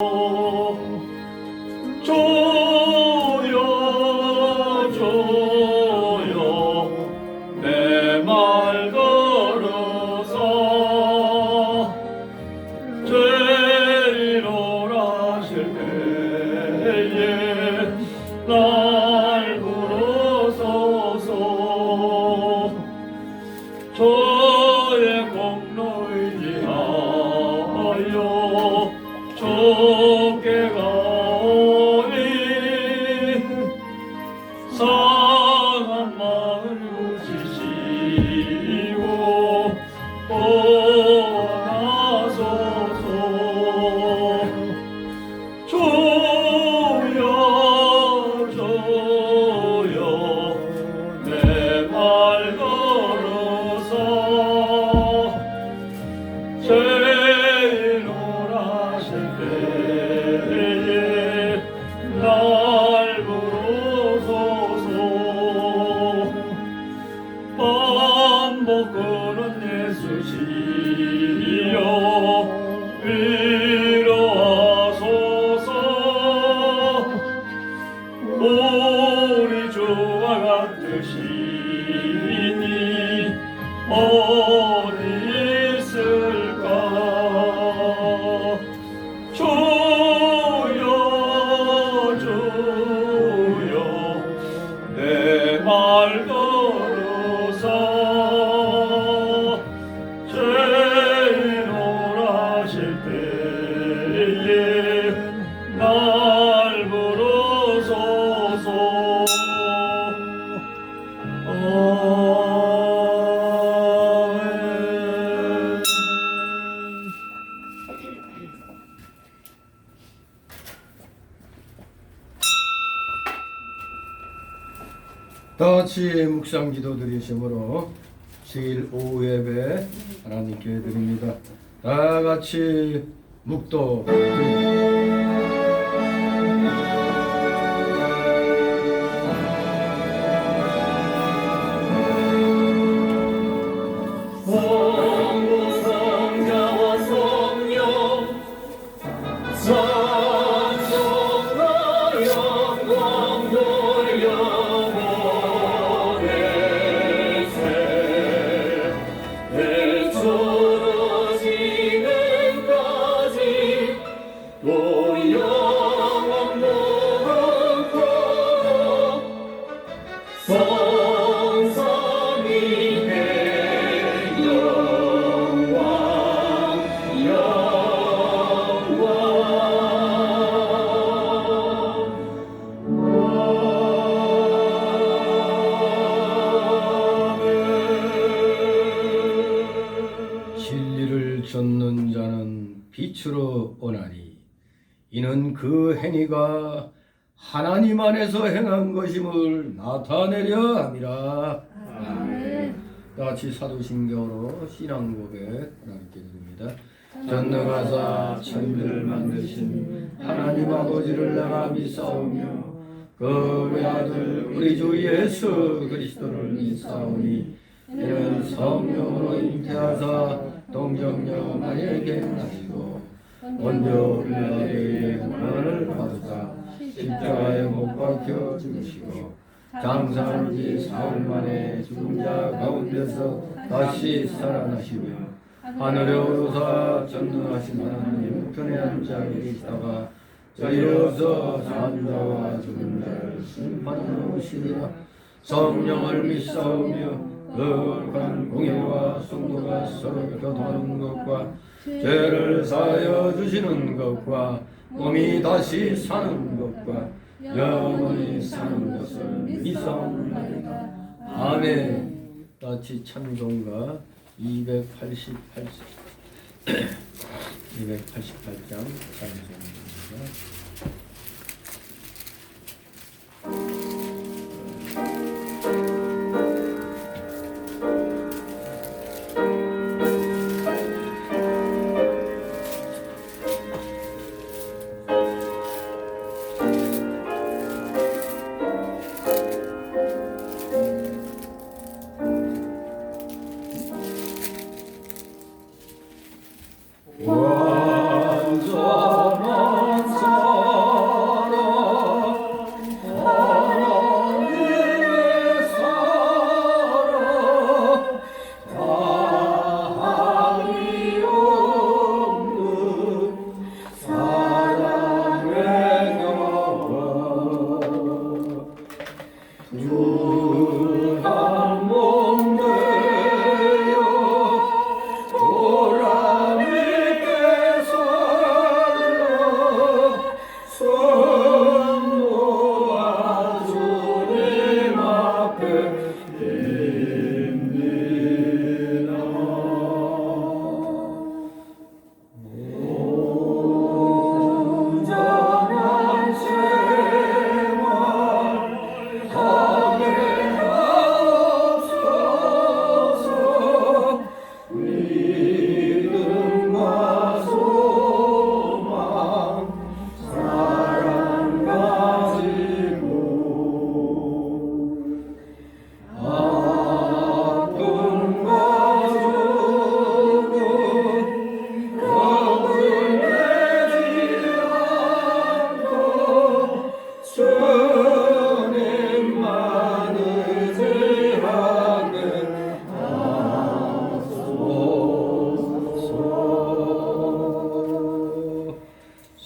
조여 조여 내 말 걸어서 죄리로 하실 때에 날 부르소서. 저의 공로 의지하여 좁게 가오니 상한 마음 고치시고 원하소서. 조여 조여 내 말 걸어서 죄로 하실 때에 날 부르소서. 반복하는 예수시여 위로하소서. 우리 주와 같으시니 어디 있을까. 주여 주여 내 말 걸어서 죄로 하실 때에 날 부르소서. 다같이 묵상 기도 드리심으로 주일 오후 예배 하나님께 드립니다. 다같이 묵도 성부 성자와 성령 찬송과 영광 돌려보내세. 내 주어지는까지 또 영원 무궁토록 성삼위의 영광 진리를 좇는 자는 빛으로 오나니 이는 그 행위가 하나님 안에서 행한 것임을 나타내려 함이라. 아멘. 다같이 사도신경으로 신앙 고백 하나님께 드립니다. 전능하사 천지를 만드신 하나님 아버지를 내가 믿사오며 그 외아들 우리 주 예수 그리스도를 믿사오니 이는 성령으로 잉태하사 동정녀 마리아에게 나시고 본저 빌라도의 고난을 받으사 십자가에 못 박혀 죽으시고 장사한 지 사흘 만에 죽은 자 가운데서 다시 살아나시며 하늘에 오르사 전능하신 하나님 우편에 앉아 계시다가 저희로서 산 자와 죽은 자를 심판하러 오시리라. 성령을 믿사오며 거룩한 공예와 성도가 서로 교통하는 것과 죄를 사하여 주시는 것과 몸이 다시 사는 것과 영원히 사는 것을 믿사옵나이다. 아멘. 같이 찬송가 288장 찬송입니다. 완전한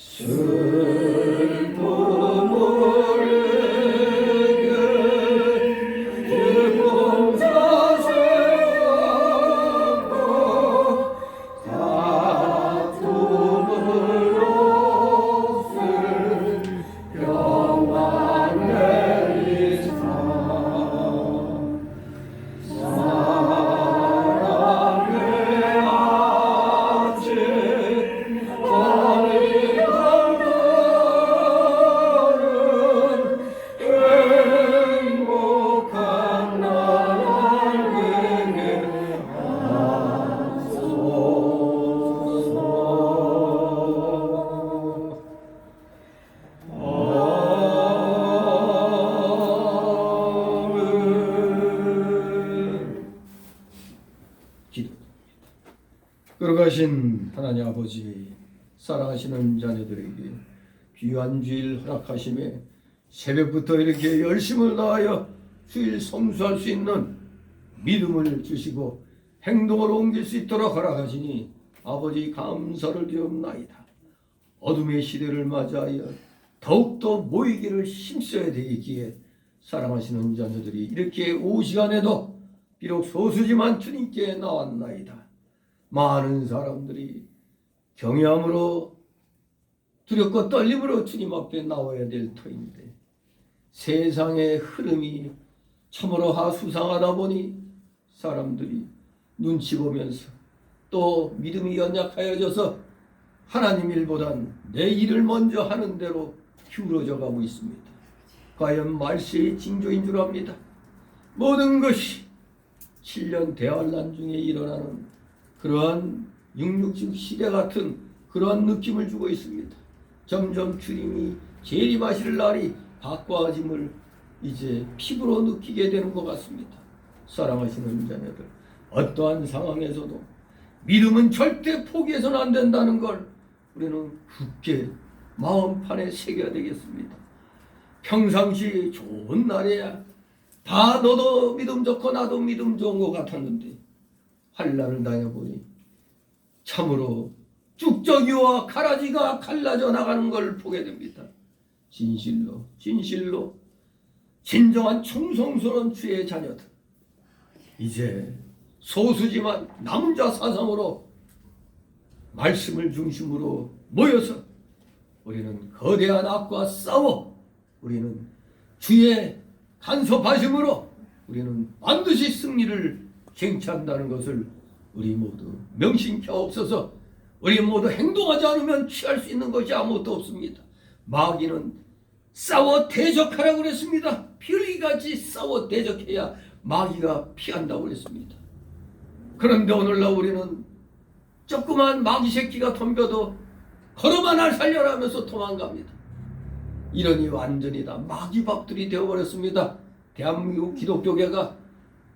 슬픔 모르게 기쁨 자세하고 다툼을 없을 평안의 이상 사랑의 아침 행복한 날에게 하소서. 아멘. 기도. 걸어가신 하나님 아버지, 사랑하시는 자녀들에게 귀한 주일 허락하심에 새벽부터 이렇게 열심을 다하여 주일 성수할 수 있는 믿음을 주시고 행동으로 옮길 수 있도록 허락하시니 아버지 감사를 드리옵나이다. 어둠의 시대를 맞이하여 더욱더 모이기를 힘써야 되기에 사랑하시는 자녀들이 이렇게 오후 시간에도 비록 소수지만 주님께 나왔나이다. 많은 사람들이 경외함으로 두렵고 떨림으로 주님 앞에 나와야 될 터인데 세상의 흐름이 참으로 하수상하다 보니 사람들이 눈치 보면서 또 믿음이 연약하여져서 하나님 일보단 내 일을 먼저 하는 대로 기울어져 가고 있습니다. 과연 말세의 징조인 줄 압니다. 모든 것이 7년 대환란 중에 일어나는 그러한 666 시대 같은 그러한 느낌을 주고 있습니다. 점점 주님이 재림하실 날이 가까워짐을 이제 피부로 느끼게 되는 것 같습니다. 사랑하시는 자녀들, 어떠한 상황에서도 믿음은 절대 포기해서는 안 된다는 걸 우리는 굳게 마음판에 새겨야 되겠습니다. 평상시 좋은 날에야 다 너도 믿음 좋고 나도 믿음 좋은 것 같았는데 환난을 당해보니 참으로 쭉저기와 가라지가 갈라져 나가는 걸 보게 됩니다. 진실로 진정한 충성스러운 주의 자녀들, 이제 소수지만 남은 자 사상으로 말씀을 중심으로 모여서 우리는 거대한 악과 싸워 우리는 주의 간섭하심으로 우리는 반드시 승리를 쟁취한다는 것을 우리 모두 명심하옵소서. 우리 모두 행동하지 않으면 취할 수 있는 것이 아무것도 없습니다. 마귀는 싸워 대적하라고 그랬습니다. 비둘기같이 싸워 대적해야 마귀가 피한다고 그랬습니다. 그런데 오늘날 우리는 조그만 마귀 새끼가 덤벼도 걸어만 날 살려라면서 도망갑니다. 이러니 완전히 다 마귀밥들이 되어버렸습니다. 대한민국 기독교계가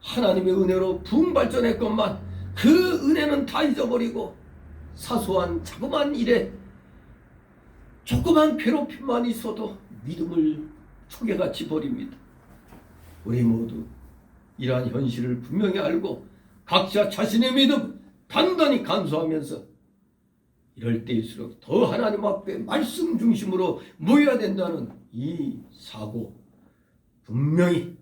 하나님의 은혜로 부흥발전했건만 그 은혜는 다 잊어버리고 사소한 자그마한 일에 조그만 괴롭힘만 있어도 믿음을 초계같이 버립니다. 우리 모두 이러한 현실을 분명히 알고 각자 자신의 믿음 단단히 간수하면서 이럴 때일수록 더 하나님 앞에 말씀 중심으로 모여야 된다는 이 사고, 분명히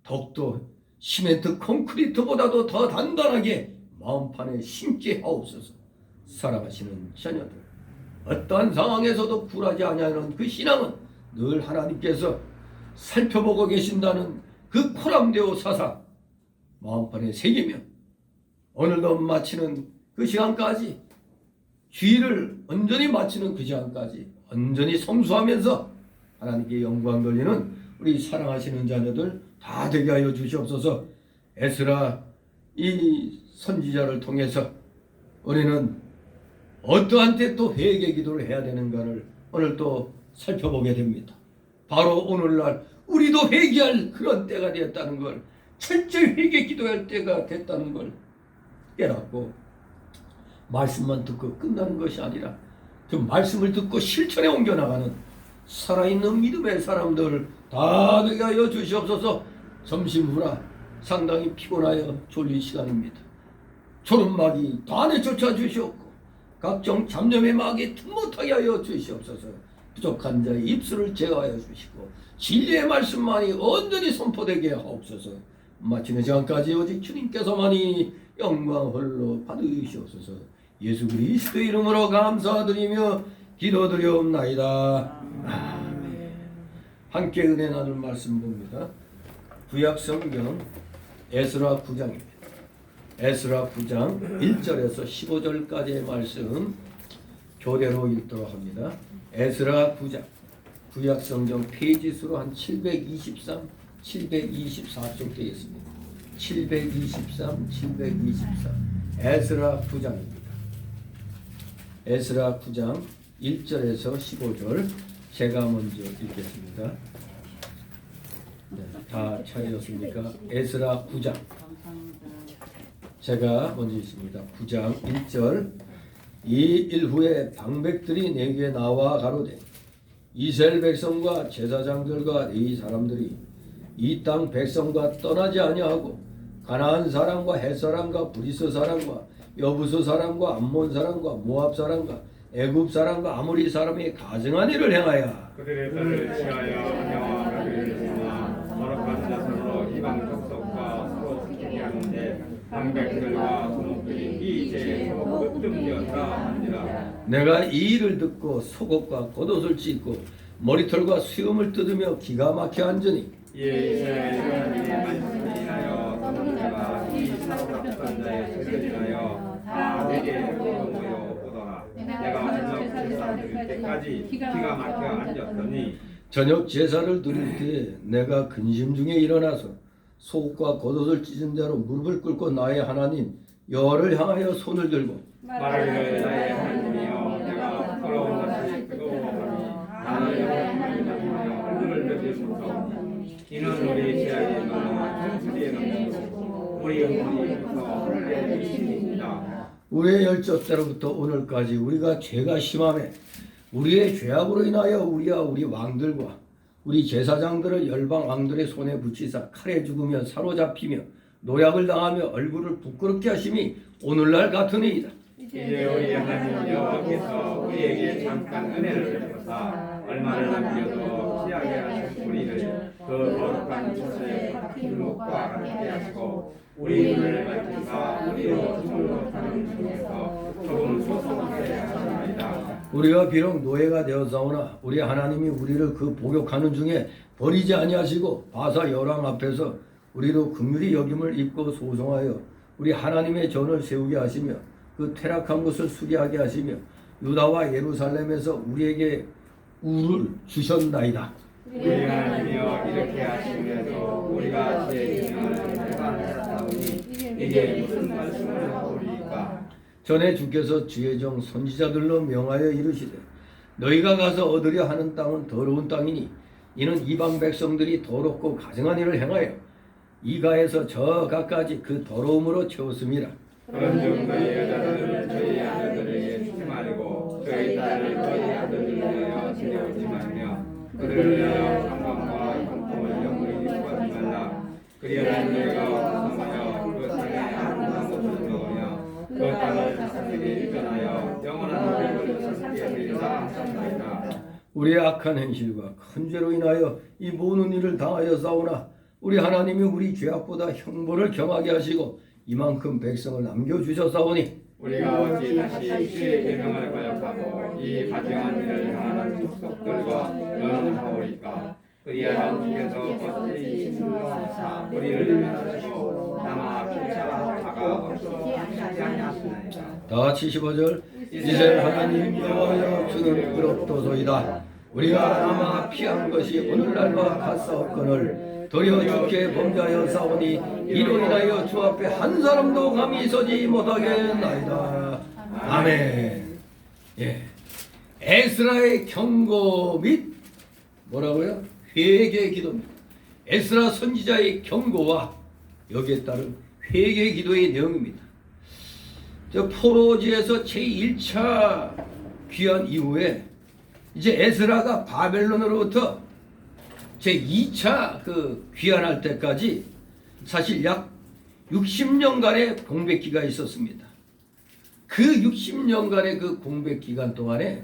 더욱더 시멘트 콘크리트보다도 더 단단하게 마음판에 심게 하옵소서. 살아가시는 자녀들, 어떠한 상황에서도 굴하지 아니하는 그 신앙은 늘 하나님께서 살펴보고 계신다는 그 코람데오 사상 마음판에 새기며 오늘도 마치는 그 시간까지, 주의를 온전히 마치는 그 시간까지 온전히 성수하면서 하나님께 영광 돌리는 우리 사랑하시는 자녀들 다 되게 하여 주시옵소서. 에스라 이 선지자를 통해서 우리는 어떠한 때 또 회개 기도를 해야 되는가를 오늘 또 살펴보게 됩니다. 바로 오늘날 우리도 회개할 그런 때가 되었다는 걸, 철저히 회개 기도할 때가 됐다는 걸 깨닫고 말씀만 듣고 끝나는 것이 아니라 그 말씀을 듣고 실천에 옮겨나가는 살아있는 믿음의 사람들 다 되게 하여 주시옵소서. 점심 후라 상당히 피곤하여 졸릴 시간입니다. 졸음막이 다 내쫓아 주시옵고 각종 잡념의 마귀 못하게 하여 주시옵소서. 부족한 자의 입술을 제어하여 주시고 진리의 말씀만이 온전히 선포되게 하옵소서. 마치는 시간까지 오직 주님께서만이 영광 홀로 받으시옵소서. 예수 그리스도의 이름으로 감사드리며 기도드리옵나이다. 아멘. 함께 은혜 나눌 말씀 봅니다. 구약 성경 에스라 9장입니다. 에스라 9장 1절에서 15절까지의 말씀 교대로 읽도록 합니다. 에스라 9장 구약 성경 페이지 수로 한 723, 724쪽 되어 있습니다. 723, 724 에스라 9장입니다. 에스라 9장 1절에서 15절 제가 먼저 읽겠습니다. 네, 다 찾으셨습니까? 에스라 9장 제가 먼저 읽습니다. 9장 1절 이 일 후에 방백들이 내게 나와 가로되 이스라엘 백성과 제사장들과 이 사람들이 이 땅 백성과 떠나지 아니하고 가나안 사람과 헷 사람과 브리스 사람과 여부스 사람과 암몬 사람과 모압 사람과 애굽 사람과 아모리 사람이 가증한 일을 행하여 그들의 딸을 취하여 여호와 가게를 삼아 거룩한 자손으로 이방 족속과 서로 죽게 하는데 방백들과 소목들이 이 죄에 서로 으뜸되었다 하니라. 내가 이 일을 듣고 속옷과 겉옷을 찢고 머리털과 수염을 뜯으며 기가 막혀 앉으니 이에 이스라엘 하나님의 말씀을 인하여 선지자가 이 사로잡던 자의 죄를 인하여 다 내게 모여 오더라. 내가 저녁 제사 드릴 때까지 기가 막혀 앉았더니 저녁 제사를 드릴 때 내가 근심 중에 일어나서 속옷과 겉옷을 찢은 대로 무릎을 꿇고 나의 하나님 여호와를 향하여 손을 들고 말하기를 나의 하나님이여 내가 부끄러운 것을 두려워하니 나는 여호와의 하나님이여 얼굴을 들으소서. 이는 우리 죄악이 너무나 청수리에 넘치고 우리 영혼이 부서 헐레 미치니이다. 우리의 열조때로부터 오늘까지 우리가 죄가 심함에 우리의 죄악으로 인하여 우리와 우리 왕들과 우리 제사장들을 열방 왕들의 손에 붙이사 칼에 죽으며 사로잡히며 노약을 당하며 얼굴을 부끄럽게 하심이 오늘날 같으니이다. 이제 우리 하나님 여호와께서 우리에게 잠깐 은혜를 베푸사 얼마를 남겨도 피하게 하신 우리를 그 거룩한 곳에 길목과 함께 하시고 우리 눈을 밝히사 우리로 주물러 타는 중에서 조금 소송하게 하시나이다. 우리가 비록 노예가 되었사오나 우리 하나님이 우리를 그 복역하는 중에 버리지 아니하시고 바사 여왕 앞에서 우리로 긍휼히 여김을 입고 소송하여 우리 하나님의 전을 세우게 하시며 그 퇴락한 것을 수리하게 하시며 유다와 예루살렘에서 우리에게 우를 주셨나이다. 우리 하나님이여 이렇게 하시면서 우리가 죄의 기능을 해방하였사오니 이게 무슨 말씀을 하오리까. 전에 주께서 주의 종 선지자들로 명하여 이르시되 너희가 가서 얻으려 하는 땅은 더러운 땅이니 이는 이방 백성들이 더럽고 가증한 일을 행하여 이가에서 저 가까지 그 더러움으로 채웠음이라. 그런즉 너희 여자들을 저희 아들들에게 주지 말고 저희 딸을 저희 아들들을 위하여 지내오지 말며 그들을 위하여 관광과 형통을 영원히 구하지 말라. 그리하여 너희가 구성하여 그 땅에 아름다운 것을 먹으며 그 땅을 자손에게 유전하여 영원한 복을 자손에게 드리라 하셨나이다. 우리의 악한 행실과 큰 죄로 인하여 이 모든 일을 당하여 싸우나 우리 하나님이 우리 죄악보다 형벌을 경하게 하시고 이만큼 백성을 남겨주셨사오니 우리가 어찌 다시 주의 계명을 거역하고 이 가증한 일을 하는 족속들과 연합하오리까. 그리하여 주께서 어찌 신령하사 우리를 면하시고 다마 피차 자가 없어 하지 아니하시나이까. 다 같이 15절 이스라엘 하나님 여호와여 주는 의롭도소이다. 우리가 아마 피한 것이 오늘날과 같사옵거늘 도리어 주께 범죄하여 싸우니 이로 인하여 주 앞에 한 사람도 감히 서지 못하겠나이다. 아멘. 예, 에스라의 경고 및 뭐라고요? 회개 기도입니다. 에스라 선지자의 경고와 여기에 따른 회개 기도의 내용입니다. 저 포로지에서 제1차 귀환 이후에 이제 에스라가 바벨론으로부터 제2차 그 귀환할 때까지 사실 약 60년간의 공백기가 있었습니다. 그 60년간의 그 공백 기간 동안에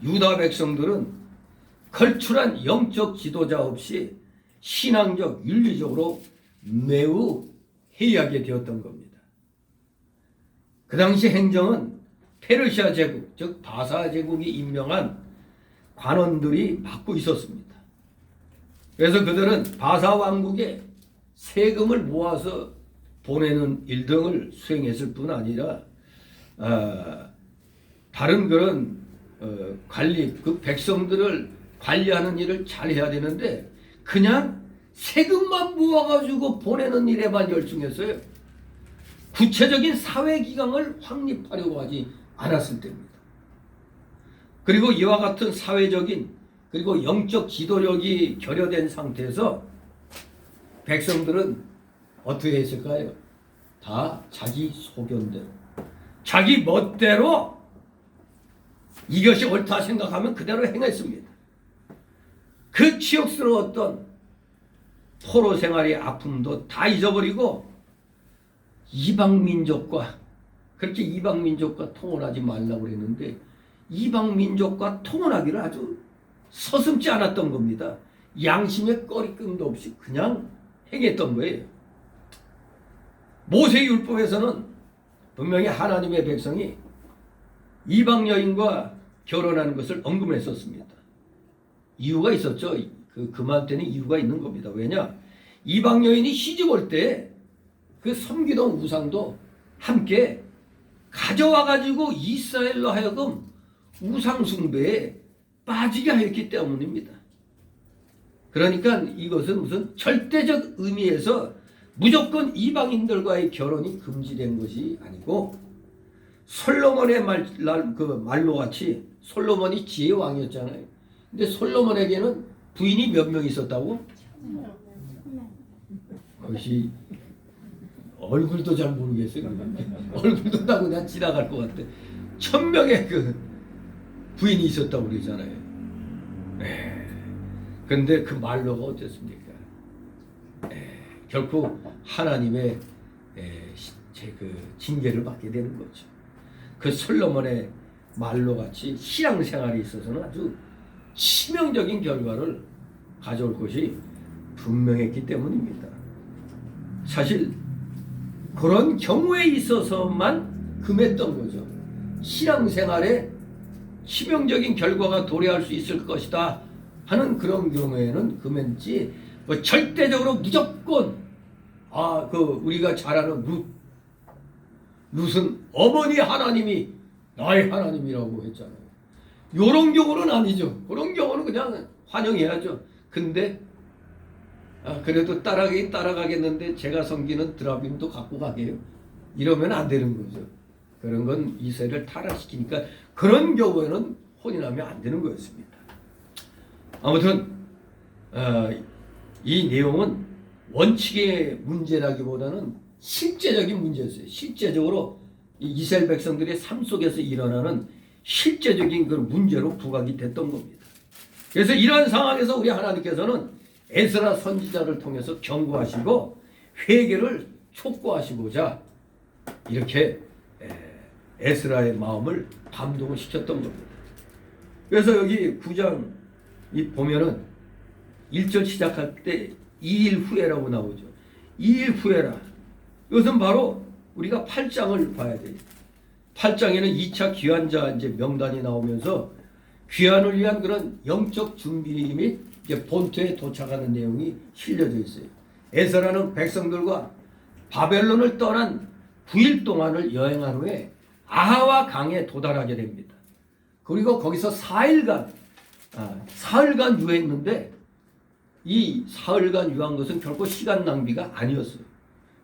유다 백성들은 걸출한 영적 지도자 없이 신앙적 윤리적으로 매우 해이하게 되었던 겁니다. 그 당시 행정은 페르시아 제국, 즉 바사 제국이 임명한 관원들이 맡고 있었습니다. 그래서 그들은 바사 왕국에 세금을 모아서 보내는 일 등을 수행했을 뿐 아니라 다른 그런 관리, 그 백성들을 관리하는 일을 잘 해야 되는데 그냥 세금만 모아가지고 보내는 일에만 열중했어요. 구체적인 사회기강을 확립하려고 하지 않았을 때입니다. 그리고 이와 같은 사회적인 그리고 영적 지도력이 결여된 상태에서 백성들은 어떻게 했을까요? 다 자기 소견대로, 자기 멋대로 이것이 옳다 생각하면 그대로 행했습니다. 그 치욕스러웠던 포로 생활의 아픔도 다 잊어버리고 이방민족과, 그렇게 이방민족과 통혼하지 말라고 그랬는데 이방민족과 통혼하기를 아주 서슴지 않았던 겁니다. 양심의 꺼리낌도 없이 그냥 행했던 거예요. 모세율법에서는 분명히 하나님의 백성이 이방 여인과 결혼하는 것을 언급했었습니다. 이유가 있었죠. 그만때는 이유가 있는 겁니다. 왜냐? 이방 여인이 시집 올 때 그 섬기던 우상도 함께 가져와 가지고 이스라엘로 하여금 우상 숭배에 빠지게 하였기 때문입니다. 그러니까 이것은 무슨 절대적 의미에서 무조건 이방인들과의 결혼이 금지된 것이 아니고 솔로몬의 말로 같이 솔로몬이 지혜의 왕이었잖아요. 근데 솔로몬에게는 부인이 몇 명 있었다고? 그것이 얼굴도 잘 모르겠어요. 얼굴도 다 그냥 지나갈 것 같아. 1000명의 그 부인이 있었다고 그러잖아요. 근데 그 말로가 어땠습니까? 결코 하나님의 그 징계를 받게 되는 거죠. 그 솔로몬의 말로 같이 신앙생활에 있어서는 아주 치명적인 결과를 가져올 것이 분명했기 때문입니다. 사실 그런 경우에 있어서만 금했던 거죠. 신앙생활에 치명적인 결과가 도래할 수 있을 것이다 하는 그런 경우에는 금했지, 뭐 절대적으로 무조건 우리가 잘 아는 룻은 어머니 하나님이 나의 하나님이라고 했잖아요. 요런 경우는 아니죠. 그런 경우는 그냥 환영해야죠. 근데 그래도 따라가겠는데 제가 섬기는 드라빔도 갖고 가게요. 이러면 안 되는 거죠. 그런 건 이스라엘을 타락시키니까 그런 경우에는 혼인하면 안 되는 거였습니다. 아무튼 이 내용은 원칙의 문제라기보다는 실제적인 문제였어요. 실제적으로 이스라엘 백성들의 삶 속에서 일어나는 실제적인 그런 문제로 부각이 됐던 겁니다. 그래서 이러한 상황에서 우리 하나님께서는 에스라 선지자를 통해서 경고하시고 회개를 촉구하시고자 이렇게 에스라의 마음을 감동을 시켰던 겁니다. 그래서 여기 9장 보면은 1절 시작할 때 2일 후에라고 나오죠. 2일 후에라. 이것은 바로 우리가 8장을 봐야 돼요. 8장에는 2차 귀환자 이제 명단이 나오면서 귀환을 위한 그런 영적 준비 및 이제 본토에 도착하는 내용이 실려져 있어요. 에스라는 백성들과 바벨론을 떠난 9일 동안을 여행한 후에 아하와 강에 도달하게 됩니다. 그리고 거기서 사흘간 유했는데 이 사흘간 유한 것은 결코 시간 낭비가 아니었어요.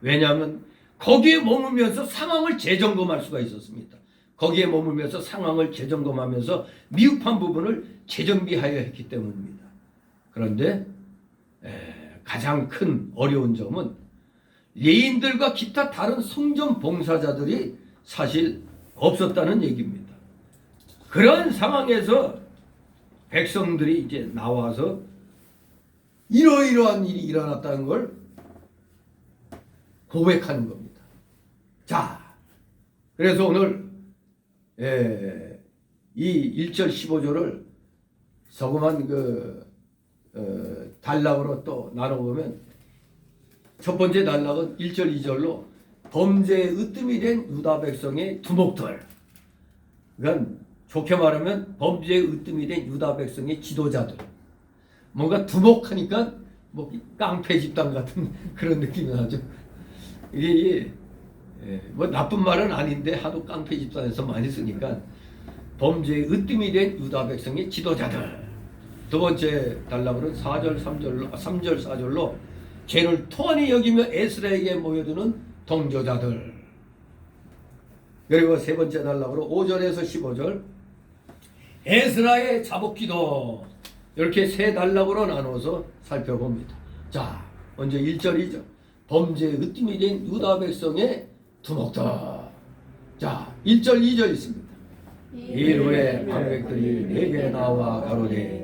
왜냐하면 거기에 머물면서 상황을 재점검할 수가 있었습니다. 거기에 머물면서 상황을 재점검하면서 미흡한 부분을 재정비하여 했기 때문입니다. 그런데 가장 큰 어려운 점은 레인들과 기타 다른 성전 봉사자들이 사실 없었다는 얘기입니다. 그런 상황에서 백성들이 이제 나와서 이러이러한 일이 일어났다는 걸 고백하는 겁니다. 자, 그래서 오늘 이 1절 15절을 조그만 단락으로 또 나눠보면 첫 번째 단락은 1절 2절로 범죄에 으뜸이 된 유다 백성의 두목들, 그러니까 좋게 말하면 범죄에 으뜸이 된 유다 백성의 지도자들, 뭔가 두목하니까 뭐 깡패 집단 같은 그런 느낌이 나죠. 이게 뭐 나쁜 말은 아닌데 하도 깡패 집단에서 많이 쓰니까 범죄에 으뜸이 된 유다 백성의 지도자들. 두 번째 단락으로는 3절 4절로 죄를 통한히 여기며 에스라에게 모여드는 동조자들. 그리고 세 번째 단락으로 5절에서 15절 에스라의 자복기도. 이렇게 세 단락으로 나눠서 살펴봅니다. 자, 먼저 1절 2절 범죄에 으뜸이 된 유다 백성의 두목들. 자, 1절 2절 있습니다. 이후에 방백들이 내게 나와 가로되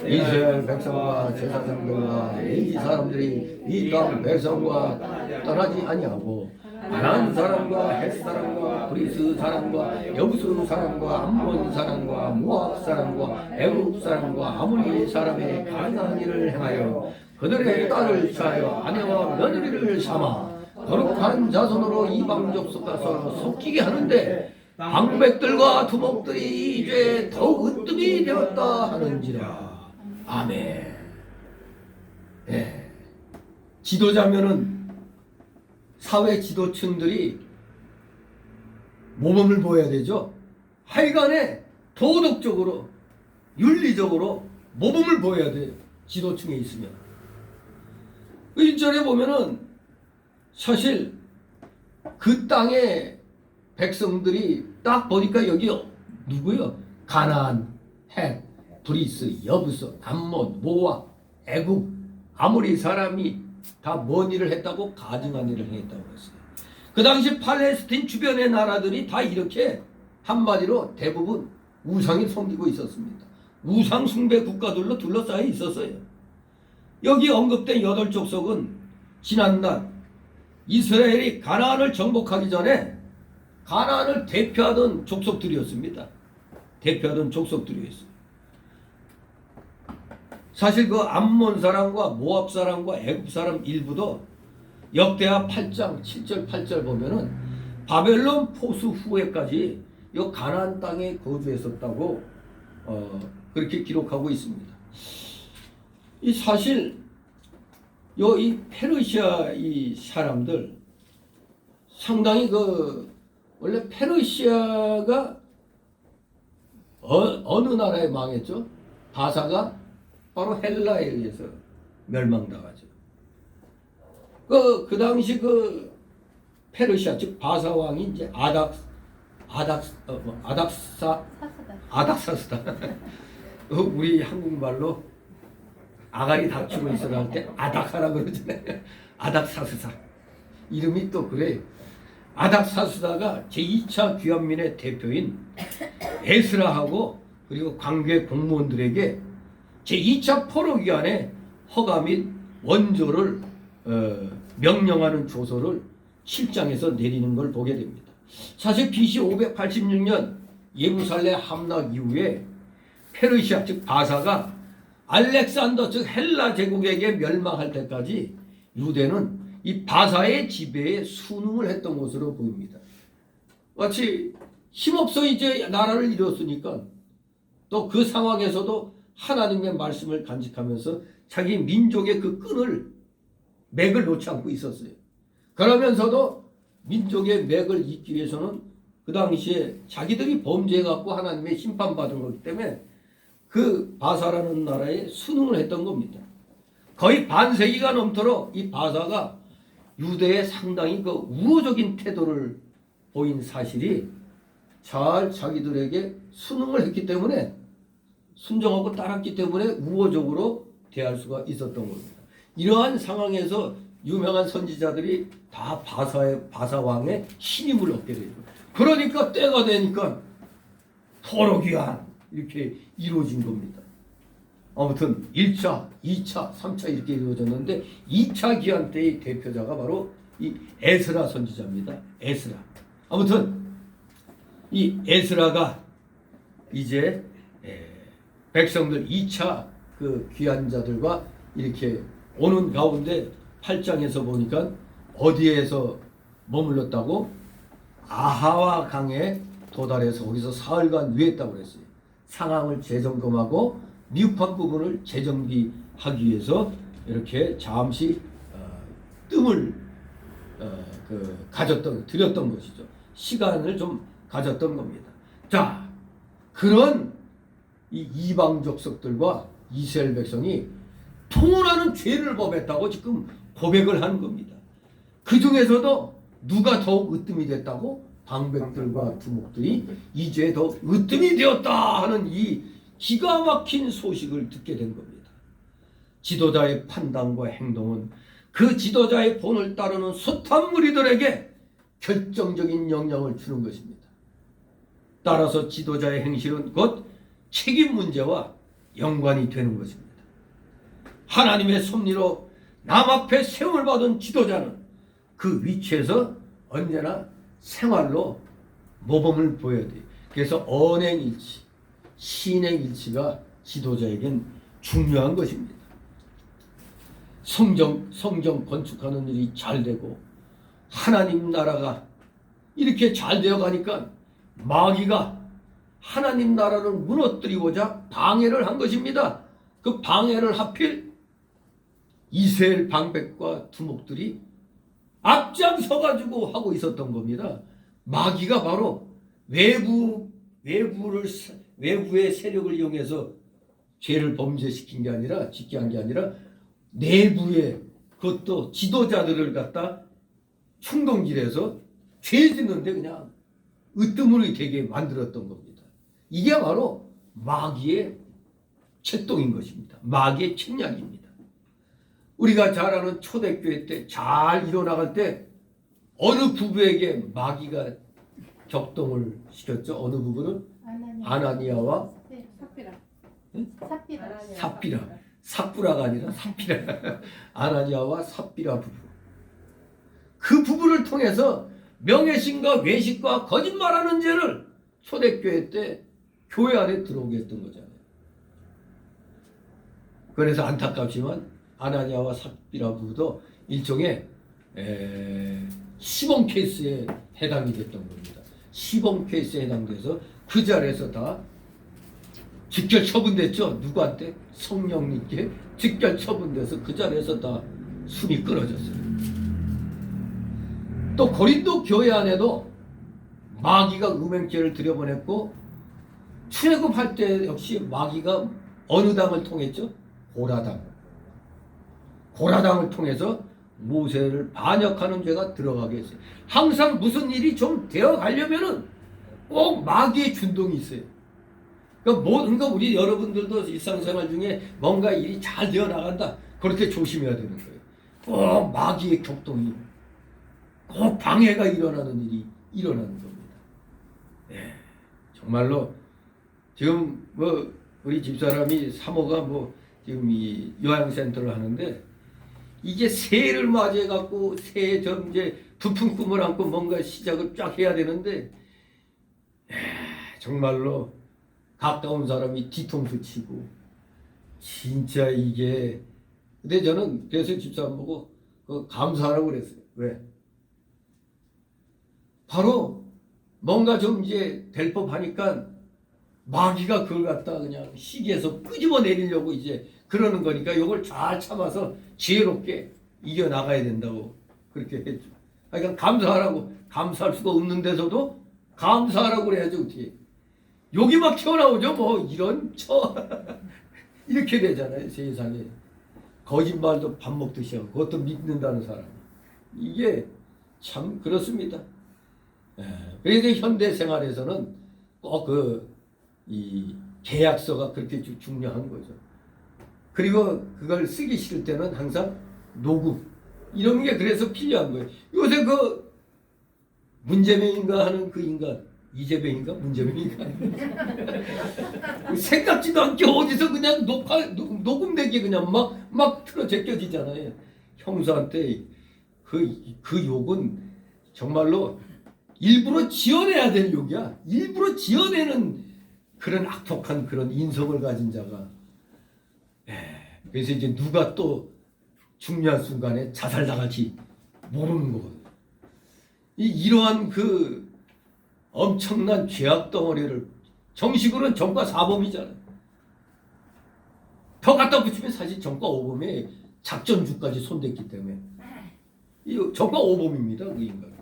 이스라엘 백성과 제사장들과 레위 사람들이 이 땅 백성과 떠나지 아니하고 가나안 사람과 헷 사람과 브리스 사람과 여부스 사람과 암몬 사람과 모압 사람과 애굽 사람과 아모리 사람의 가나안 일을 행하여 그들의 딸을 취하여 아내와 며느리를 삼아 거룩한 자손으로 이방 족속 가서 섞이게 하는데 방백들과 두목들이 이제 더욱 으뜸이 되었다 하는지라. 아멘. 지도자면은 사회 지도층들이 모범을 보여야 되죠. 하여간에 도덕적으로 윤리적으로 모범을 보여야 돼요. 지도층에 있으면. 1절에 보면은 사실 그 땅의 백성들이 딱 보니까 여기 누구요? 가나안, 헷, 브리스, 여부스, 암몬, 모압, 애굽, 아모리 사람이 다 뭔 일을 했다고? 가증한 일을 했다고 했어요. 그 당시 팔레스틴 주변의 나라들이 다 이렇게 한마디로 대부분 우상이 섬기고 있었습니다. 우상 숭배 국가들로 둘러싸여 있었어요. 여기 언급된 8족속은 지난날 이스라엘이 가나안을 정복하기 전에 가나안을 대표하던 족속들이었습니다. 대표하던 족속들이었어요. 사실 그 암몬 사람과 모압 사람과 애굽 사람 일부도 역대하 8장 7절 8절 보면은 바벨론 포수 후에까지 이 가나안 땅에 거주했었다고 그렇게 기록하고 있습니다. 이 사실 이 페르시아 이 사람들 상당히 원래 페르시아가 어느 나라에 망했죠? 바사가 바로 헬라에 의해서 멸망당하죠. 그 당시 페르시아 즉 바사 왕이 이제 아닥사스다. 우리 한국말로 아가리 닥치고 있어라 할 때 아닥하라 그러잖아요. 아닥사스다. 이름이 또 그래. 아닥사스다가 제2차 귀환민의 대표인 에스라하고 그리고 관계 공무원들에게 제2차 포로 귀환의 허가 및 원조를 명령하는 조서를 7장에서 내리는 걸 보게 됩니다. 사실 BC 586년 예루살렘 함락 이후에 페르시아 즉 바사가 알렉산더 즉 헬라 제국에게 멸망할 때까지 유대는 이 바사의 지배에 순응을 했던 것으로 보입니다. 마치 힘없어 이제 나라를 이뤘으니까 또 그 상황에서도 하나님의 말씀을 간직하면서 자기 민족의 그 맥을 놓지 않고 있었어요. 그러면서도 민족의 맥을 잇기 위해서는 그 당시에 자기들이 범죄해갖고 하나님의 심판받은 거기 때문에 그 바사라는 나라에 순응을 했던 겁니다. 거의 반세기가 넘도록 이 바사가 유대에 상당히 우호적인 태도를 보인 사실이 잘 자기들에게 순응을 했기 때문에 순종하고 따랐기 때문에 우호적으로 대할 수가 있었던 겁니다. 이러한 상황에서 유명한 선지자들이 다 바사 왕의 신임을 얻게 되죠. 그러니까 때가 되니까 포로 귀환 이렇게 이루어진 겁니다. 아무튼 1차, 2차, 3차 이렇게 이루어졌는데 2차 귀환 때의 대표자가 바로 이 에스라 선지자입니다. 에스라. 아무튼 이 에스라가 이제 백성들 2차 그 귀한 자들과 이렇게 오는 가운데 8장에서 보니까 어디에서 머물렀다고? 아하와 강에 도달해서 거기서 사흘간 누웠다고 그랬어요. 상황을 재점검하고 미흡한 부분을 재정비하기 위해서 이렇게 잠시 뜸을 드렸던 것이죠. 시간을 좀 가졌던 겁니다. 자, 그런 이 이방 족속들과 이스라엘 백성이 통혼하는 죄를 범했다고 지금 고백을 하는 겁니다. 그 중에서도 누가 더욱 으뜸이 됐다고? 방백들과 두목들이 이 죄에 더 으뜸이 되었다 하는 이 기가 막힌 소식을 듣게 된 겁니다. 지도자의 판단과 행동은 그 지도자의 본을 따르는 숱한 무리들에게 결정적인 영향을 주는 것입니다. 따라서 지도자의 행실은 곧 책임 문제와 연관이 되는 것입니다. 하나님의 섭리로 남 앞에 세움을 받은 지도자는 그 위치에서 언제나 생활로 모범을 보여야 돼요. 그래서 언행일치, 신행일치가 지도자에겐 중요한 것입니다. 성경 건축하는 일이 잘 되고 하나님 나라가 이렇게 잘 되어 가니까 마귀가 하나님 나라를 무너뜨리고자 방해를 한 것입니다. 그 방해를 하필 이스라엘 방백과 두목들이 앞장서 가지고 하고 있었던 겁니다. 마귀가 바로 외부의 세력을 이용해서 죄를 범죄시킨 게 아니라 짓게 한 게 아니라 내부의 그것도 지도자들을 갖다 충동질해서 죄 짓는데 그냥 으뜸으로 되게 만들었던 겁니다. 이게 바로 마귀의 책동인 것입니다. 마귀의 책략입니다. 우리가 잘 아는 초대교회 때 잘 이뤄나갈 때 어느 부부에게 마귀가 격동을 시켰죠? 어느 부부는? 아나니아와 삽비라가 아니라 삽비라. 아나니아와 삽비라 부부. 그 부부를 통해서 명예신과 외식과 거짓말하는 죄를 초대교회 때 교회 안에 들어오게 했던 거잖아요. 그래서 안타깝지만 아나니아와 삽비라 부부도 일종의 시범 케이스에 해당이 됐던 겁니다. 시범 케이스에 해당돼서 그 자리에서 다 직결 처분됐죠. 누구한테? 성령님께 직결 처분돼서 그 자리에서 다 숨이 끊어졌어요. 또 고린도 교회 안에도 마귀가 음행죄를 들여보냈고 출애굽할 때 역시 마귀가 어느 당을 통했죠? 고라당을 통해서 모세를 반역하는 죄가 들어가게 했어요. 항상 무슨 일이 좀 되어 가려면은 꼭 마귀의 준동이 있어요. 그러니까 우리 여러분들도 일상생활 중에 뭔가 일이 잘 되어 나간다. 그렇게 조심해야 되는 거예요. 꼭 마귀의 격동이, 꼭 방해가 일어나는 일이 일어나는 겁니다. 네, 정말로 지금 우리 집사람이 사모가 지금 이 요양센터를 하는데 이제 새해를 맞이해 갖고 새해 전 이제 부푼 꿈을 안고 뭔가 시작을 쫙 해야 되는데 정말로 가까운 사람이 뒤통수 치고 진짜 이게 근데 저는 그래서 집사람 보고 감사하라고 그랬어요. 왜? 바로 뭔가 좀 이제 될 법하니까 마귀가 그걸 갖다 그냥 시기에서 끄집어 내리려고 이제 그러는 거니까 이걸 잘 참아서 지혜롭게 이겨나가야 된다고 그렇게 했죠. 그러니까 감사하라고, 감사할 수가 없는 데서도 감사하라고 그래야지 어떻게. 욕이 막 튀어나오죠. 이런 이렇게 되잖아요. 세상에. 거짓말도 밥 먹듯이 하고 그것도 믿는다는 사람. 이게 참 그렇습니다. 그래서 현대 생활에서는 꼭 이 계약서가 그렇게 중요한 거죠. 그리고 그걸 쓰기 싫을 때는 항상 녹음 이런 게 그래서 필요한 거예요. 요새 문재명인가 하는 그 인간 이재명인가 문재명인가 생각지도 않게 어디서 그냥 녹음되게 그냥 막 틀어 제껴지잖아요. 형사한테 그 욕은 정말로 일부러 지어내야 될 욕이야. 일부러 지어내는 그런 악독한 그런 인성을 가진 자가. 그래서 이제 누가 또 중요한 순간에 자살당할지 모르는 거거든. 이러한 그 엄청난 죄악 덩어리를 정식으로는 전과 사범이잖아. 더 갖다 붙이면 사실 전과 오범에 작전주까지 손댔기 때문에 이 전과 오범입니다, 그 인간.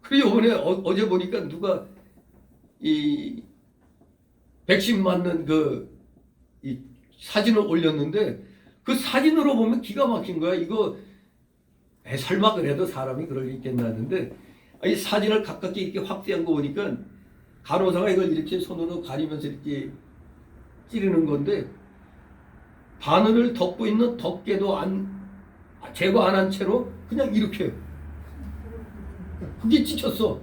그리고 이번에 어제 보니까 누가 이 백신 맞는 이 사진을 올렸는데 그 사진으로 보면 기가 막힌 거야. 이거 설마 그래도 사람이 그럴 리 있겠나 했는데 이 사진을 가깝게 이렇게 확대한 거 보니까 간호사가 이걸 이렇게 손으로 가리면서 이렇게 찌르는 건데 바늘을 덮고 있는 덮개도 제거 안 한 채로 그냥 이렇게 그게 찢혔어.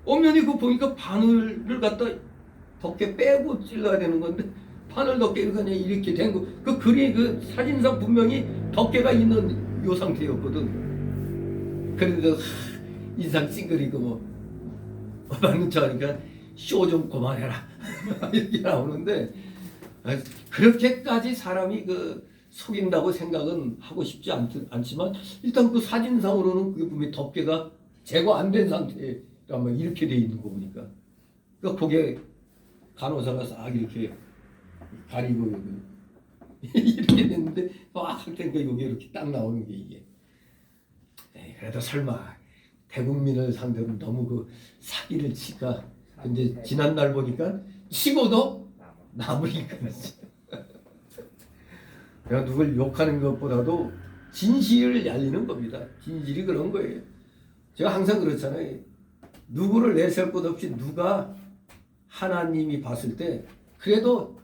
엄연히 그거 보니까 바늘을 갖다 덮개 빼고 찔러야 되는 건데 바늘 덮개가 그냥 이렇게 된 거. 그 그림 그 사진상 분명히 덮개가 있는 요 상태였거든. 그런데 인상 찡그리고 뭐 맞는 척 하니까 쇼 좀 그만해라 이렇게 나오는데 그렇게까지 사람이 속인다고 생각은 하고 싶지 않지만 일단 그 사진상으로는 그게 분명히 덮개가 제거 안 된 상태라면 이렇게 돼 있는 거 보니까 그러니까 거기에 간호사가 싹 이렇게 가리고 이렇게 됐는데 막 할 때니까 여기 이렇게 딱 나오는 게 이게 그래도 설마 대국민을 상대로 너무 그 사기를 칠까. 근데 지난날 보니까 치고도 남으니까 내가 누굴 욕하는 것보다도 진실을 알리는 겁니다. 진실이 그런 거예요. 제가 항상 그렇잖아요. 누구를 내세울 것 없이 누가 하나님이 봤을 때 그래도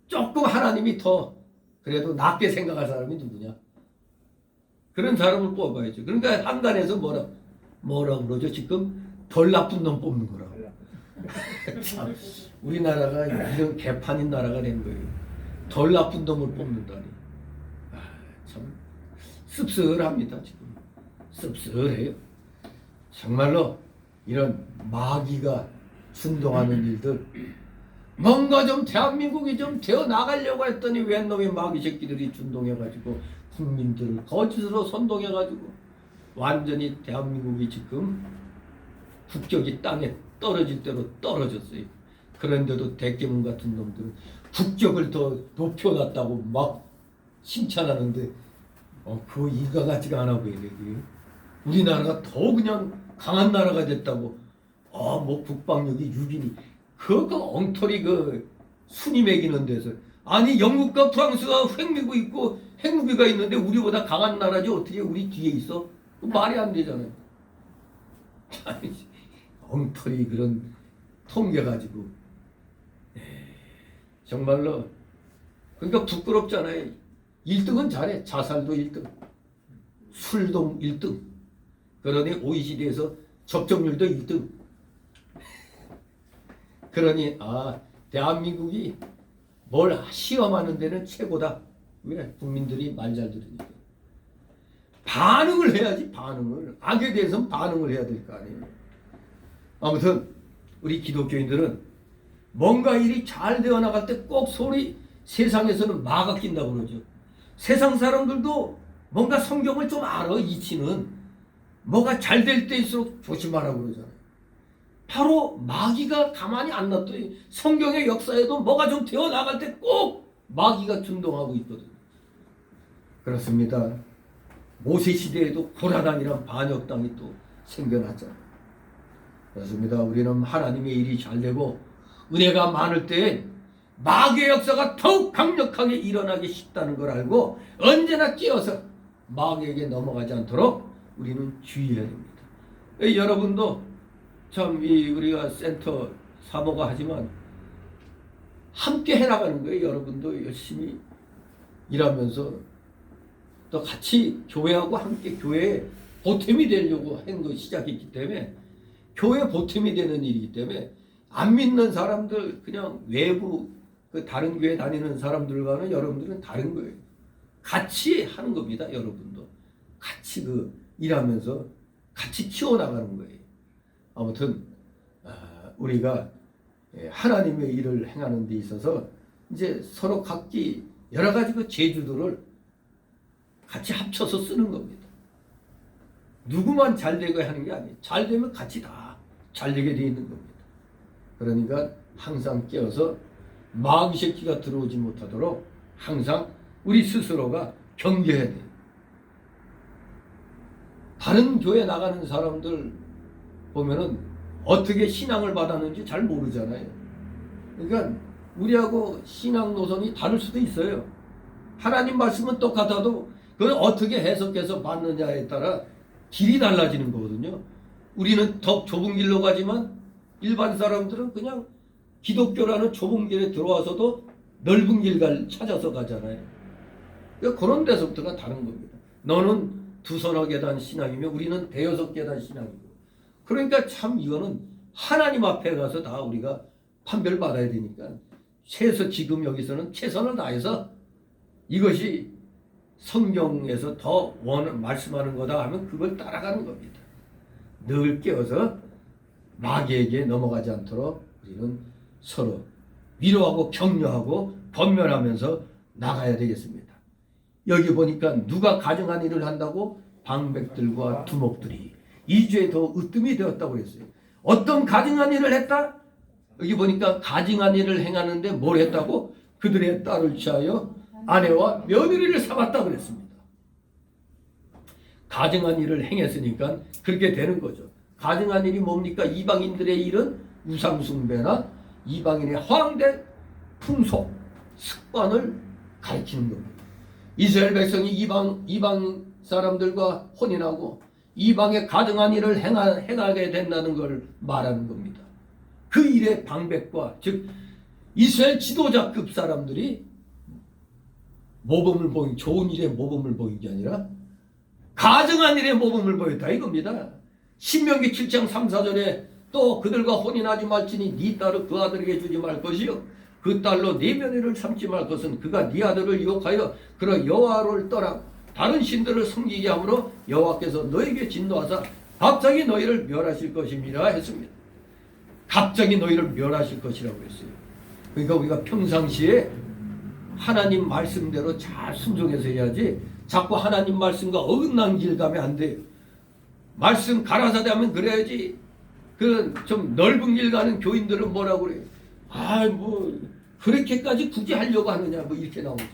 조금 하나님이 더 그래도 낫게 생각할 사람이 누구냐. 그런 사람을 뽑아야죠. 그러니까 한간에서 뭐라 그러죠? 지금 덜 나쁜 놈 뽑는 거라고. 참 우리나라가 이런 개판인 나라가 된 거예요. 덜 나쁜 놈을 뽑는다니. 참 씁쓸합니다. 지금 씁쓸해요. 정말로 이런 마귀가 순동하는 일들 뭔가 좀 대한민국이 좀 되어 나가려고 했더니 웬 놈의 마귀 새끼들이 준동해가지고 국민들을 거짓으로 선동해가지고 완전히 대한민국이 지금 국격이 땅에 떨어질 대로 떨어졌어요. 그런데도 대깨문 같은 놈들은 국격을 더 높여놨다고 막 칭찬하는데 그거 이가 같지가 않아 보이네. 우리나라가 더 그냥 강한 나라가 됐다고 뭐 국방력이 6인이 그거 엉터리 순위 매기는 데서 아니 영국과 프랑스가 핵미고 있고 핵무기가 있는데 우리보다 강한 나라지 어떻게 우리 뒤에 있어? 말이 안 되잖아요. 엉터리 그런 통계 가지고 정말로 그러니까 부끄럽잖아요. 1등은 잘해. 자살도 1등, 술도 1등. 그러니 OECD에서 접종률도 1등. 그러니 대한민국이 뭘 시험하는 데는 최고다. 왜? 국민들이 말 잘 들으니까. 반응을 해야지. 반응을. 악에 대해서는 반응을 해야 될 거 아니에요. 아무튼 우리 기독교인들은 뭔가 일이 잘 되어 나갈 때 꼭 세상에서는 마가 낀다고 그러죠. 세상 사람들도 뭔가 성경을 좀 알아. 이치는 뭐가 잘 될 때일수록 조심하라고 그러잖아요. 바로 마귀가 가만히 안 놔둬요. 성경의 역사에도 뭐가 좀 되어 나갈 때 꼭 마귀가 준동하고 있거든요. 그렇습니다. 모세 시대에도 고라당이란 반역당이 또 생겨났잖아요. 그렇습니다. 우리는 하나님의 일이 잘 되고 은혜가 많을 때 마귀의 역사가 더욱 강력하게 일어나기 쉽다는 걸 알고 언제나 끼어서 마귀에게 넘어가지 않도록 우리는 주의해야 됩니다. 여러분도 참 우리가 센터 사모가 하지만 함께 해나가는 거예요. 여러분도 열심히 일하면서 또 같이 교회하고 함께 교회에 보탬이 되려고 한 거 시작했기 때문에 교회 보탬이 되는 일이기 때문에 안 믿는 사람들 그냥 외부 다른 교회 다니는 사람들과는 여러분들은 다른 거예요. 같이 하는 겁니다. 여러분도 같이 일하면서 같이 키워나가는 거예요. 아무튼 우리가 하나님의 일을 행하는 데 있어서 이제 서로 각기 여러 가지 그 재주들을 같이 합쳐서 쓰는 겁니다. 누구만 잘 되고 하는 게 아니에요. 잘 되면 같이 다 잘 되게 돼 있는 겁니다. 그러니까 항상 깨어서 마귀새끼가 들어오지 못하도록 항상 우리 스스로가 경계해야 돼요. 다른 교회 나가는 사람들 보면은 어떻게 신앙을 받았는지 잘 모르잖아요. 그러니까 우리하고 신앙 노선이 다를 수도 있어요. 하나님 말씀은 똑같아도 그걸 어떻게 해석해서 받느냐에 따라 길이 달라지는 거거든요. 우리는 더 좁은 길로 가지만 일반 사람들은 그냥 기독교라는 좁은 길에 들어와서도 넓은 길 찾아서 가잖아요. 그러니까 그런 데서부터가 다른 겁니다. 너는 두서너 계단 신앙이며 우리는 대여섯 계단 신앙이고. 그러니까 참 이거는 하나님 앞에 가서 다 우리가 판별받아야 되니까 지금 여기서는 최선을 다해서 이것이 성경에서 더 말씀하는 거다 하면 그걸 따라가는 겁니다. 늘 깨어서 마귀에게 넘어가지 않도록 우리는 서로 위로하고 격려하고 권면하면서 나가야 되겠습니다. 여기 보니까 누가 가증한 일을 한다고 방백들과 두목들이 2주에 더 으뜸이 되었다고 그랬어요. 어떤 가증한 일을 했다? 여기 보니까 가증한 일을 행하는데 뭘 했다고? 그들의 딸을 취하여 아내와 며느리를 삼았다고 그랬습니다. 가증한 일을 행했으니까 그렇게 되는 거죠. 가증한 일이 뭡니까? 이방인들의 일은 우상숭배나 이방인의 허황된 풍속, 습관을 가리키는 겁니다. 이스라엘 백성이 이방 사람들과 혼인하고 이방의 가증한 일을 행하게 된다는 걸 말하는 겁니다. 그 일의 방백과 즉 이스라엘 지도자급 사람들이 모범을 보인 좋은 일에 모범을 보인 게 아니라 가증한 일에 모범을 보였다 이겁니다. 신명기 7장 3, 4절에 또 그들과 혼인하지 말지니 네 딸을 그 아들에게 주지 말 것이요 그 딸로 네 며느리를 삼지 말 것은 그가 네 아들을 유혹하여 그러 여호와를 떠나 다른 신들을 섬기게 하므로 여호와께서 너에게 진노하사 갑자기 너희를 멸하실 것임이라 했습니다. 갑자기 너희를 멸하실 것이라고 했어요. 그러니까 우리가 평상시에 하나님 말씀대로 잘 순종해서 해야지 자꾸 하나님 말씀과 어긋난 길 가면 안 돼요. 말씀 가라사대 하면 그래야지. 그 좀 넓은 길 가는 교인들은 뭐라고 그래요? 뭐 그렇게까지 굳이 하려고 하느냐 뭐 이렇게 나오죠.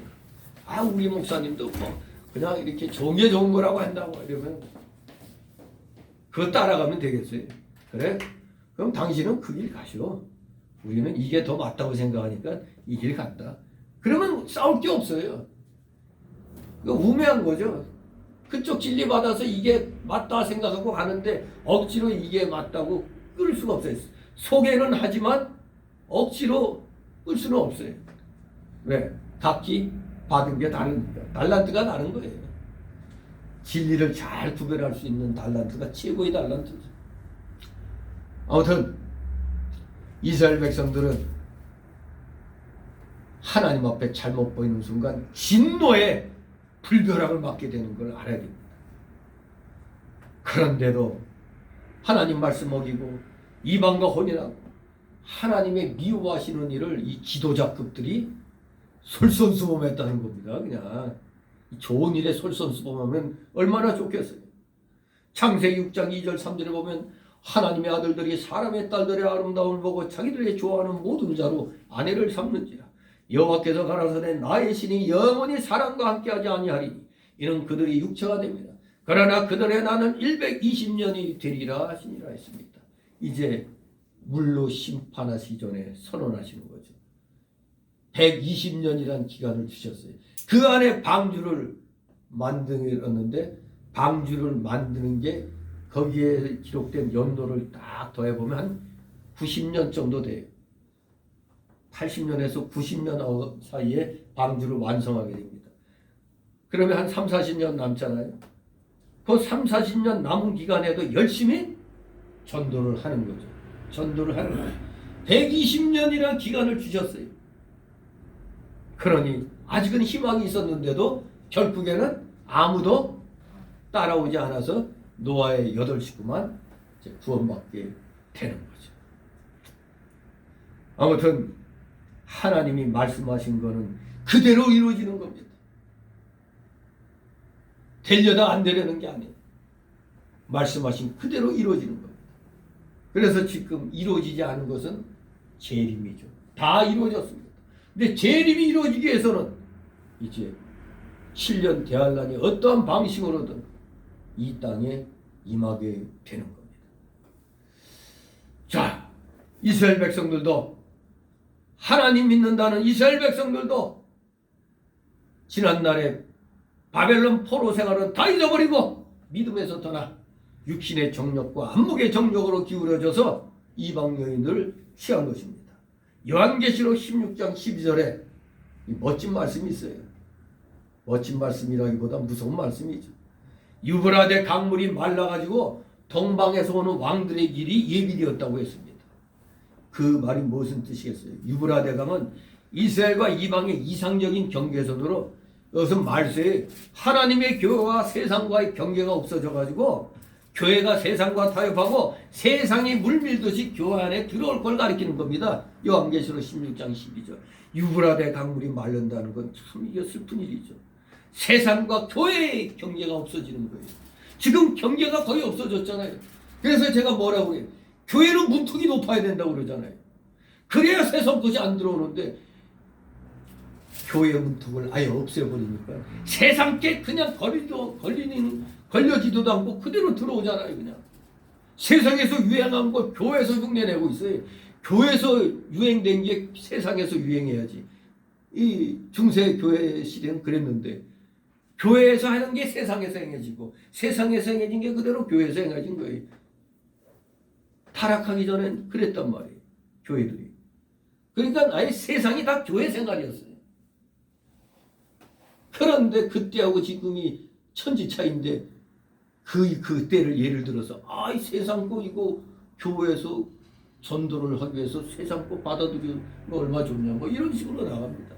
우리 목사님도 뭐 그냥 이렇게 좋은 게 좋은 거라고 한다고 이러면 그거 따라가면 되겠어요. 그래? 그럼 당신은 그 길 가시오. 우리는 이게 더 맞다고 생각하니까 이 길 간다. 그러면 싸울 게 없어요. 그거 우매한 거죠. 그쪽 진리 받아서 이게 맞다 생각하고 가는데 억지로 이게 맞다고 끌 수가 없어요. 소개는 하지만 억지로 끌 수는 없어요. 왜? 각기 받은 게 다르니까. 달란트가 다른 거예요. 진리를 잘 구별할 수 있는 달란트가 최고의 달란트죠. 아무튼 이스라엘 백성들은 하나님 앞에 잘못 보이는 순간 진노의 불벼락을 맞게 되는 걸 알아야 됩니다. 그런데도 하나님 말씀 어기고 이방과 혼인하고 하나님의 미워하시는 일을 이 지도자급들이 솔선수범했다는 겁니다. 그냥 좋은 일에 솔선수범하면 얼마나 좋겠어요. 창세기 6장 2절 3절에 보면 하나님의 아들들이 사람의 딸들의 아름다움을 보고 자기들의 좋아하는 모든 자로 아내를 삼는지라. 여호와께서 가라사대 나의 신이 영원히 사람과 함께하지 아니하리니 이는 그들이 육체가 됩니다. 그러나 그들의 나는 120년이 되리라 하시니라 했습니다. 이제 물로 심판하시기 전에 선언하시는 거죠. 120년이란 기간을 주셨어요. 그 안에 방주를 만들었는데 방주를 만드는 게 거기에 기록된 연도를 딱 더해보면 한 90년 정도 돼요. 80년에서 90년 사이에 방주를 완성하게 됩니다. 그러면 한 3, 40년 남잖아요. 그 3, 40년 남은 기간에도 열심히 전도를 하는 거죠. 전도를 하는 거예요. 120년이라는 기간을 주셨어요. 그러니 아직은 희망이 있었는데도 결국에는 아무도 따라오지 않아서 노아의 8 식구만 구원받게 되는 거죠. 아무튼 하나님이 말씀하신 거는 그대로 이루어지는 겁니다. 되려다 안 되려는 게 아니에요. 말씀하신 그대로 이루어지는 겁니다. 그래서 지금 이루어지지 않은 것은 재림이죠. 다 이루어졌습니다. 근데 재림이 이루어지기 위해서는 이제 7년 대환란이 어떠한 방식으로든 이 땅에 임하게 되는 겁니다. 자, 이스라엘 백성들도, 하나님 믿는다는 이스라엘 백성들도 지난날에 바벨론 포로 생활은 다 잊어버리고 믿음에서 떠나 육신의 정욕과 안목의 정욕으로 기울어져서 이방 여인을 취한 것입니다. 요한계시록 16장 12절에 멋진 말씀이 있어요. 멋진 말씀이라기보다 무서운 말씀이죠. 유브라데 강물이 말라가지고 동방에서 오는 왕들의 길이 예비되었다고 했습니다. 그 말이 무슨 뜻이겠어요? 유브라데 강은 이스라엘과 이방의 이상적인 경계선으로 여기서 말세에 하나님의 교회와 세상과의 경계가 없어져가지고 교회가 세상과 타협하고 세상이 물밀듯이 교회 안에 들어올 걸 가리키는 겁니다. 요한계시록 16장 12절. 유브라데 강물이 마른다는 건 참 이게 슬픈 일이죠. 세상과 교회의 경계가 없어지는 거예요. 지금 경계가 거의 없어졌잖아요. 그래서 제가 뭐라고 그래요? 교회는 문턱이 높아야 된다고 그러잖아요. 그래야 세상 것이 안 들어오는데 교회의 문턱을 아예 없애버리니까 세상께 그냥 걸려지도 않고 그대로 들어오잖아요. 그냥 세상에서 유행한 거 교회에서 흉내내고 있어요. 교회에서 유행된 게 세상에서 유행해야지. 이 중세 교회 시대는 그랬는데 교회에서 하는 게 세상에서 행해지고 세상에서 행해진 게 그대로 교회에서 행해진 거예요. 타락하기 전엔 그랬단 말이에요. 교회들이. 그러니까 아예 세상이 다 교회 생활이었어요. 그런데 그때하고 지금이 천지 차이인데 그때를 예를 들어서 이 세상 거 이거 교회에서 전도를 하기 위해서 세상 거 받아들이면 얼마 좋냐 뭐 이런 식으로 나갑니다.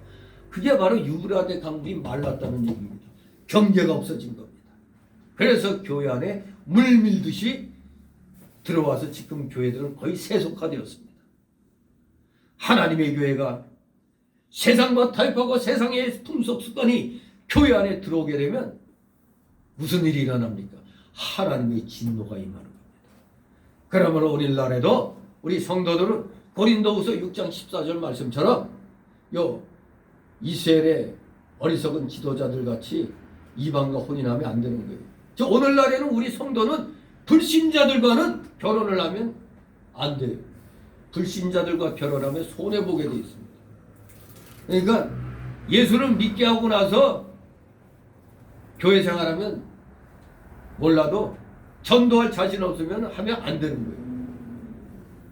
그게 바로 유브라데 강물이 말랐다는 얘기입니다. 경계가 없어진 겁니다. 그래서 교회 안에 물 밀듯이 들어와서 지금 교회들은 거의 세속화되었습니다. 하나님의 교회가 세상과 타협하고 세상의 풍속 습관이 교회 안에 들어오게 되면 무슨 일이 일어납니까? 하나님의 진노가 임하는 겁니다. 그러므로 오늘날에도 우리 성도들은 고린도후서 6장 14절 말씀처럼 이스라엘의 어리석은 지도자들 같이 이방과 혼인하면 안 되는 거예요. 저 오늘날에는 우리 성도는 불신자들과는 결혼을 하면 안 돼요. 불신자들과 결혼하면 손해보게 돼 있습니다. 그러니까 예수를 믿게 하고 나서 교회 생활하면 몰라도 전도할 자신 없으면 하면 안 되는 거예요.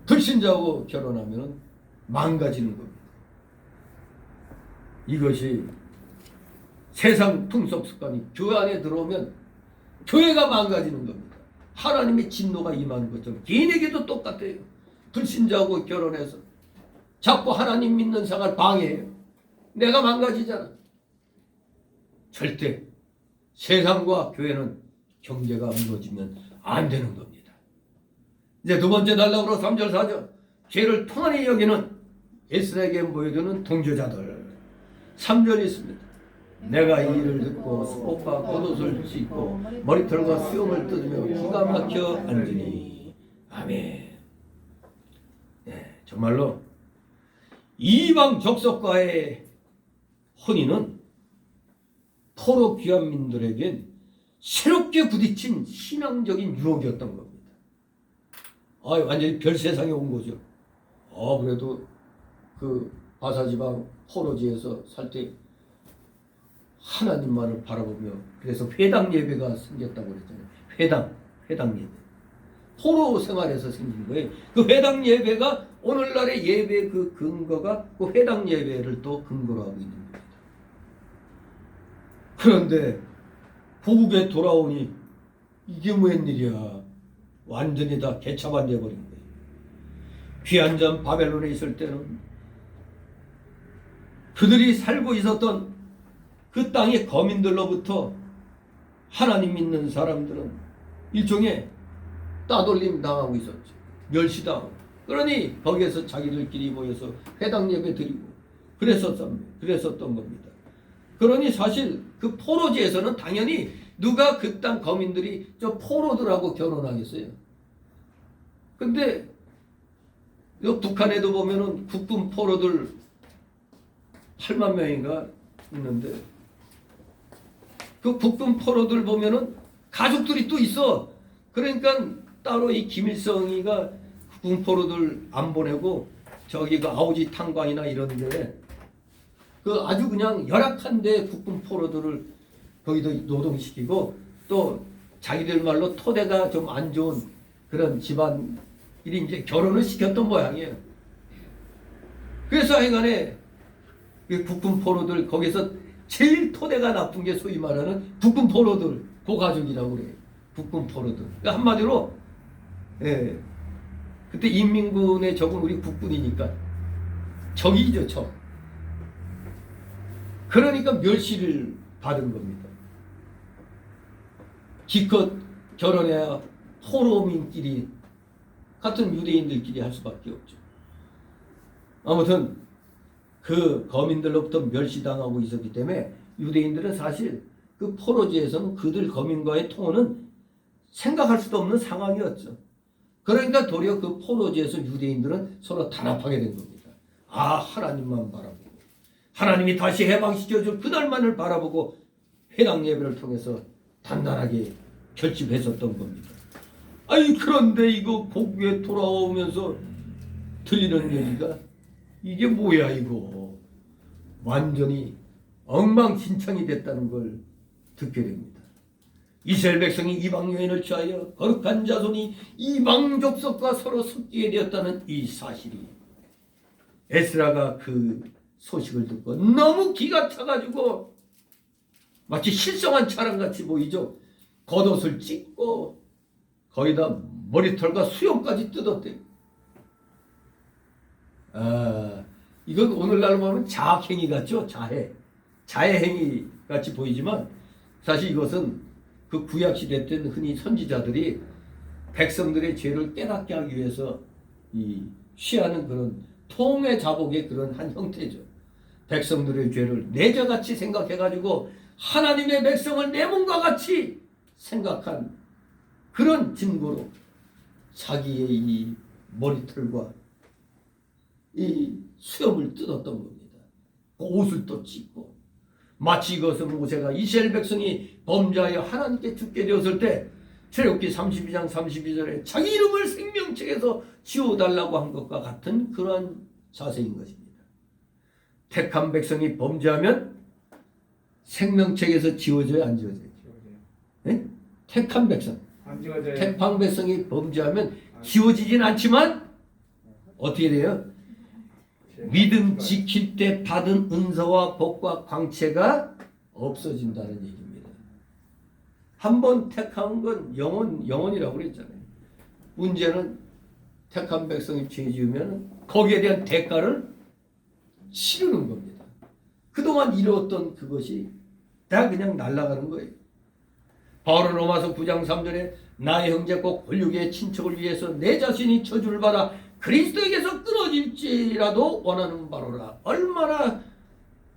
불신자하고 결혼하면 망가지는 겁니다. 이것이 세상 풍속 습관이 교회 안에 들어오면 교회가 망가지는 겁니다. 하나님의 진노가 임하는 것처럼 개인에게도 똑같아요. 불신자하고 결혼해서 자꾸 하나님 믿는 생활 방해해요. 내가 망가지잖아. 절대 세상과 교회는 경계가 무너지면 안 되는 겁니다. 이제 두 번째 단락으로 3절 4절 죄를 통하니 여기는 에스라에게 모여드는 동조자들 3절이 있습니다. 내가 이 일을 듣고 수복과 겉옷을 찢고 머리털과 수염을 뜯으며 기가 막혀 앉으니 아멘. 네, 정말로 이방 족속과의 혼인은 포로 귀환민들에겐 새롭게 부딪힌 신앙적인 유혹이었던 겁니다. 완전히 별 세상에 온 거죠. 그래도 그 바사지방 포로지에서 살 때 하나님만을 바라보며 그래서 회당 예배가 생겼다고 그랬잖아요. 회당 예배. 포로 생활에서 생긴 거예요. 그 회당 예배가 오늘날의 예배 그 근거가 그 회당 예배를 또 근거로 하고 있는 겁니다. 그런데 고국에 돌아오니 이게 웬일이야. 완전히 다 개차반돼 버린 거예요. 귀한 전 바벨론에 있을 때는 그들이 살고 있었던 그 땅의 거민들로부터 하나님 믿는 사람들은 일종의 따돌림 당하고 있었죠. 멸시당하고 그러니 거기에서 자기들끼리 모여서 회당 예배 드리고 그랬었던 겁니다. 그러니 사실 그 포로지에서는 당연히 누가 그 땅 거민들이 저 포로들하고 결혼하겠어요. 근데 요 북한에도 보면은 국군 포로들 8만 명인가 있는데 그 국군 포로들 보면은 가족들이 또 있어. 그러니까 따로 이 김일성이가 국군 포로들 안 보내고 저기 그 아오지 탄광이나 이런데 그 아주 그냥 열악한데 국군 포로들을 거기도 노동시키고 또 자기들 말로 토대가 좀 안 좋은 그런 집안이 이제 결혼을 시켰던 모양이에요. 그래서 하여간에 국군 포로들 거기서 제일 토대가 나쁜 게 소위 말하는 국군 포로들 고가족이라고 그래요. 국군 포로들. 그러니까 한마디로 그때 인민군의 적은 우리 국군이니까 적이죠, 적. 그러니까 멸시를 받은 겁니다. 기껏 결혼해야 포로민끼리 같은 유대인들끼리 할 수밖에 없죠. 아무튼 그 거민들로부터 멸시당하고 있었기 때문에 유대인들은 사실 그 포로지에서는 그들 거민과의 통혼은 생각할 수도 없는 상황이었죠. 그러니까 도리어 그 포로지에서 유대인들은 서로 단합하게 된 겁니다. 아, 하나님만 바라보고 하나님이 다시 해방시켜줄 그날만을 바라보고 회당 예배를 통해서 단단하게 결집했었던 겁니다. 아니 그런데 이거 고국에 돌아오면서 들리는 얘기가 이게 뭐야 이거 완전히 엉망진창이 됐다는 걸 듣게 됩니다. 이스라엘 백성이 이방 여인을 취하여 거룩한 자손이 이방 족속과 서로 섞이게 되었다는 이 사실이 에스라가 그 소식을 듣고 너무 기가 차가지고 마치 실성한 차량같이 보이죠. 겉옷을 찢고 거기다 머리털과 수염까지 뜯었대요. 이건 오늘날로 보면 자학행위 같죠. 자해행위 같이 보이지만 사실 이것은 그 구약시대 때는 흔히 선지자들이 백성들의 죄를 깨닫게 하기 위해서 취하는 그런 통회 자복의 그런 한 형태죠. 백성들의 죄를 내자같이 생각해가지고 하나님의 백성을 내 몸과 같이 생각한 그런 증거로 자기의 이 머리털과 이 수염을 뜯었던 겁니다. 옷을 또 찢고 마치 이것은 모세가 이스라엘 백성이 범죄하여 하나님께 죽게 되었을 때 출애굽기 32장 32절에 자기 이름을 생명책에서 지워달라고 한 것과 같은 그러한 자세인 것입니다. 택한 백성이 범죄하면 생명책에서 지워져요, 안 지워져요? 네? 택한 백성. 안 지워져요. 택한 백성이 범죄하면 지워지진 않지만 어떻게 돼요? 믿음 지킬 때 받은 은사와 복과 광채가 없어진다는 얘기입니다. 한번 택한 건 영원이라고 그랬잖아요. 문제는 택한 백성이 죄 지으면 거기에 대한 대가를 치르는 겁니다. 그동안 이루었던 그것이 다 그냥 날아가는 거예요. 바울은 로마서 9장 3절에 나의 형제 꼭 홀육의 친척을 위해서 내 자신이 저주를 받아 그리스도에게서 끊어질지라도 원하는 바로라. 얼마나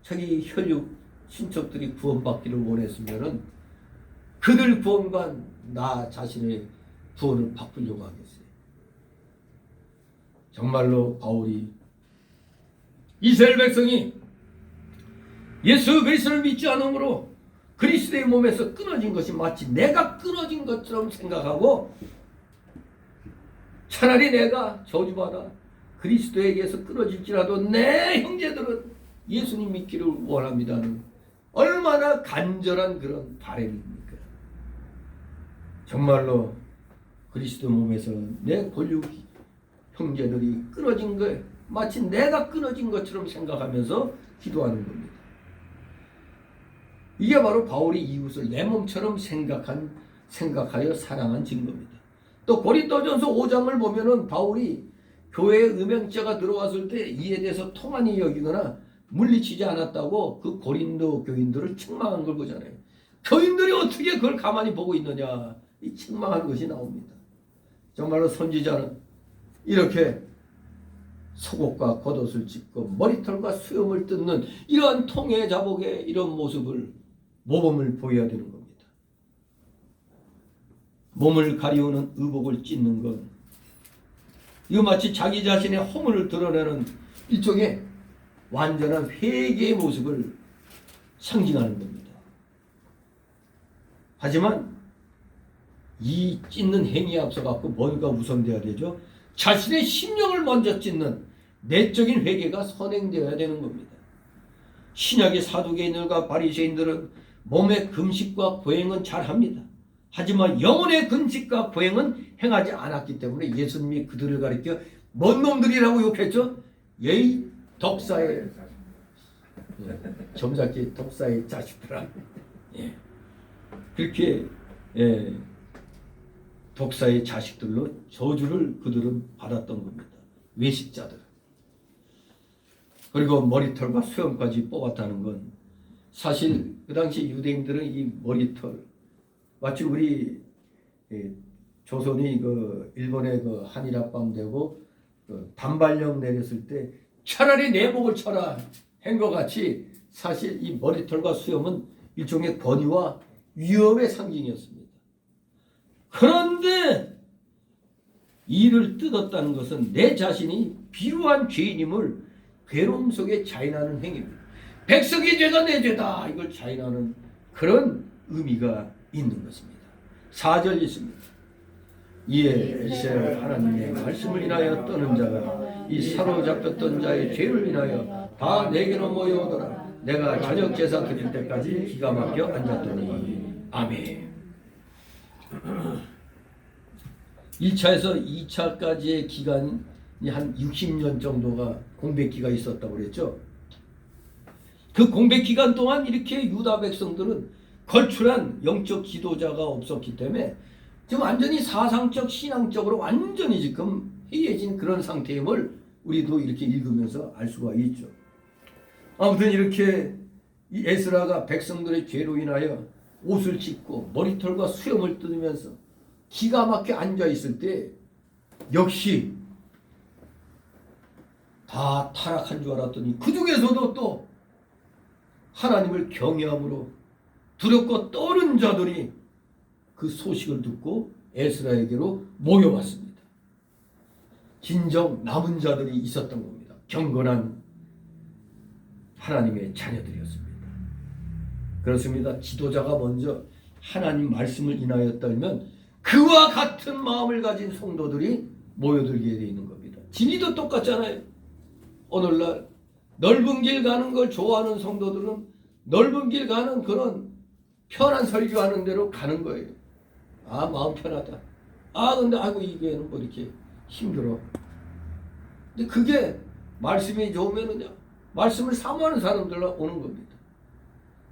자기 혈육 친척들이 구원받기를 원했으면은 그들 구원과 나 자신의 구원을 바꾸려고 하겠어요. 정말로 바울이 이스라엘 백성이 예수 그리스도를 믿지 않으므로 그리스도의 몸에서 끊어진 것이 마치 내가 끊어진 것처럼 생각하고 차라리 내가 저주받아 그리스도에게서 끊어질지라도 내 형제들은 예수님 믿기를 원합니다는 얼마나 간절한 그런 바람입니까? 정말로 그리스도 몸에서 내 골육 형제들이 끊어진 거에 마치 내가 끊어진 것처럼 생각하면서 기도하는 겁니다. 이게 바로 바울이 이웃을 내 몸처럼 생각하여 사랑한 증거입니다. 또 고린도전서 5장을 보면은 바울이 교회에 음행자가 들어왔을 때 이에 대해서 통한이 여기거나 물리치지 않았다고 그 고린도 교인들을 책망한 걸 보잖아요. 교인들이 어떻게 그걸 가만히 보고 있느냐, 이 책망하는 것이 나옵니다. 정말로 선지자는 이렇게 속옷과 겉옷을 찢고 머리털과 수염을 뜯는 이러한 통해 자복의 이런 모습을 모범을 보여야 되는 겁니다. 몸을 가리우는 의복을 찢는 건 이거 마치 자기 자신의 허물을 드러내는 일종의 완전한 회개의 모습을 상징하는 겁니다. 하지만 이 찢는 행위에 앞서 갖고 뭔가 우선되어야 되죠. 자신의 심령을 먼저 찢는 내적인 회개가 선행되어야 되는 겁니다. 신약의 사두개인들과 바리새인들은 몸의 금식과 보행은 잘합니다. 하지만 영혼의 금식과 보행은 행하지 않았기 때문에 예수님이 그들을 가리켜 뭔 놈들이라고 욕했죠? 예의 덕사의 점잡기 덕사의 자식들아. 예. 그렇게 독사의 자식들로 저주를 그들은 받았던 겁니다. 외식자들. 그리고 머리털과 수염까지 뽑았다는 건 사실 그 당시 유대인들은 이 머리털 마치 우리 조선이 그 일본의 그 한일합방 되고 그 단발령 내렸을 때 차라리 내 목을 쳐라 한 것 같이 사실 이 머리털과 수염은 일종의 권위와 위험의 상징이었습니다. 그런데 이를 뜯었다는 것은 내 자신이 비루한 죄인임을 괴로움 속에 자인하는 행위입니다. 백성의 죄가 내 죄다 이걸 자인하는 그런 의미가 있는 것입니다. 4절 있습니다. 이에 이스라엘 하나님의 말씀을 인하여 떠는 자가 이 사로잡혔던 자의 죄를 인하여 다 내게로 모여오더라. 내가 저녁 제사 드릴 때까지 기가 막혀 앉았더니 아멘. 1차에서 2차까지의 기간이 한 60년 정도가 공백기가 있었다고 그랬죠. 그 공백기간 동안 이렇게 유다 백성들은 걸출한 영적 지도자가 없었기 때문에 지금 완전히 사상적 신앙적으로 완전히 지금 해이해진 그런 상태임을 우리도 이렇게 읽으면서 알 수가 있죠. 아무튼 이렇게 이 에스라가 백성들의 죄로 인하여 옷을 찢고 머리털과 수염을 뜯으면서 기가 막혀 앉아 있을 때 역시 다 타락한 줄 알았더니 그 중에서도 또 하나님을 경외함으로 두렵고 떠는 자들이 그 소식을 듣고 에스라에게로 모여왔습니다. 진정 남은 자들이 있었던 겁니다. 경건한 하나님의 자녀들이었습니다. 그렇습니다. 지도자가 먼저 하나님 말씀을 인하였다면 그와 같은 마음을 가진 성도들이 모여들게 되어 있는 겁니다. 진리도 똑같잖아요. 오늘날 넓은 길 가는 걸 좋아하는 성도들은 넓은 길 가는 그런 편한 설교하는 대로 가는 거예요. 아, 마음 편하다. 아, 근데 아이고 이 교회는 뭐 이렇게 힘들어. 근데 그게 말씀이 좋으면은요, 말씀을 사모하는 사람들로 오는 겁니다.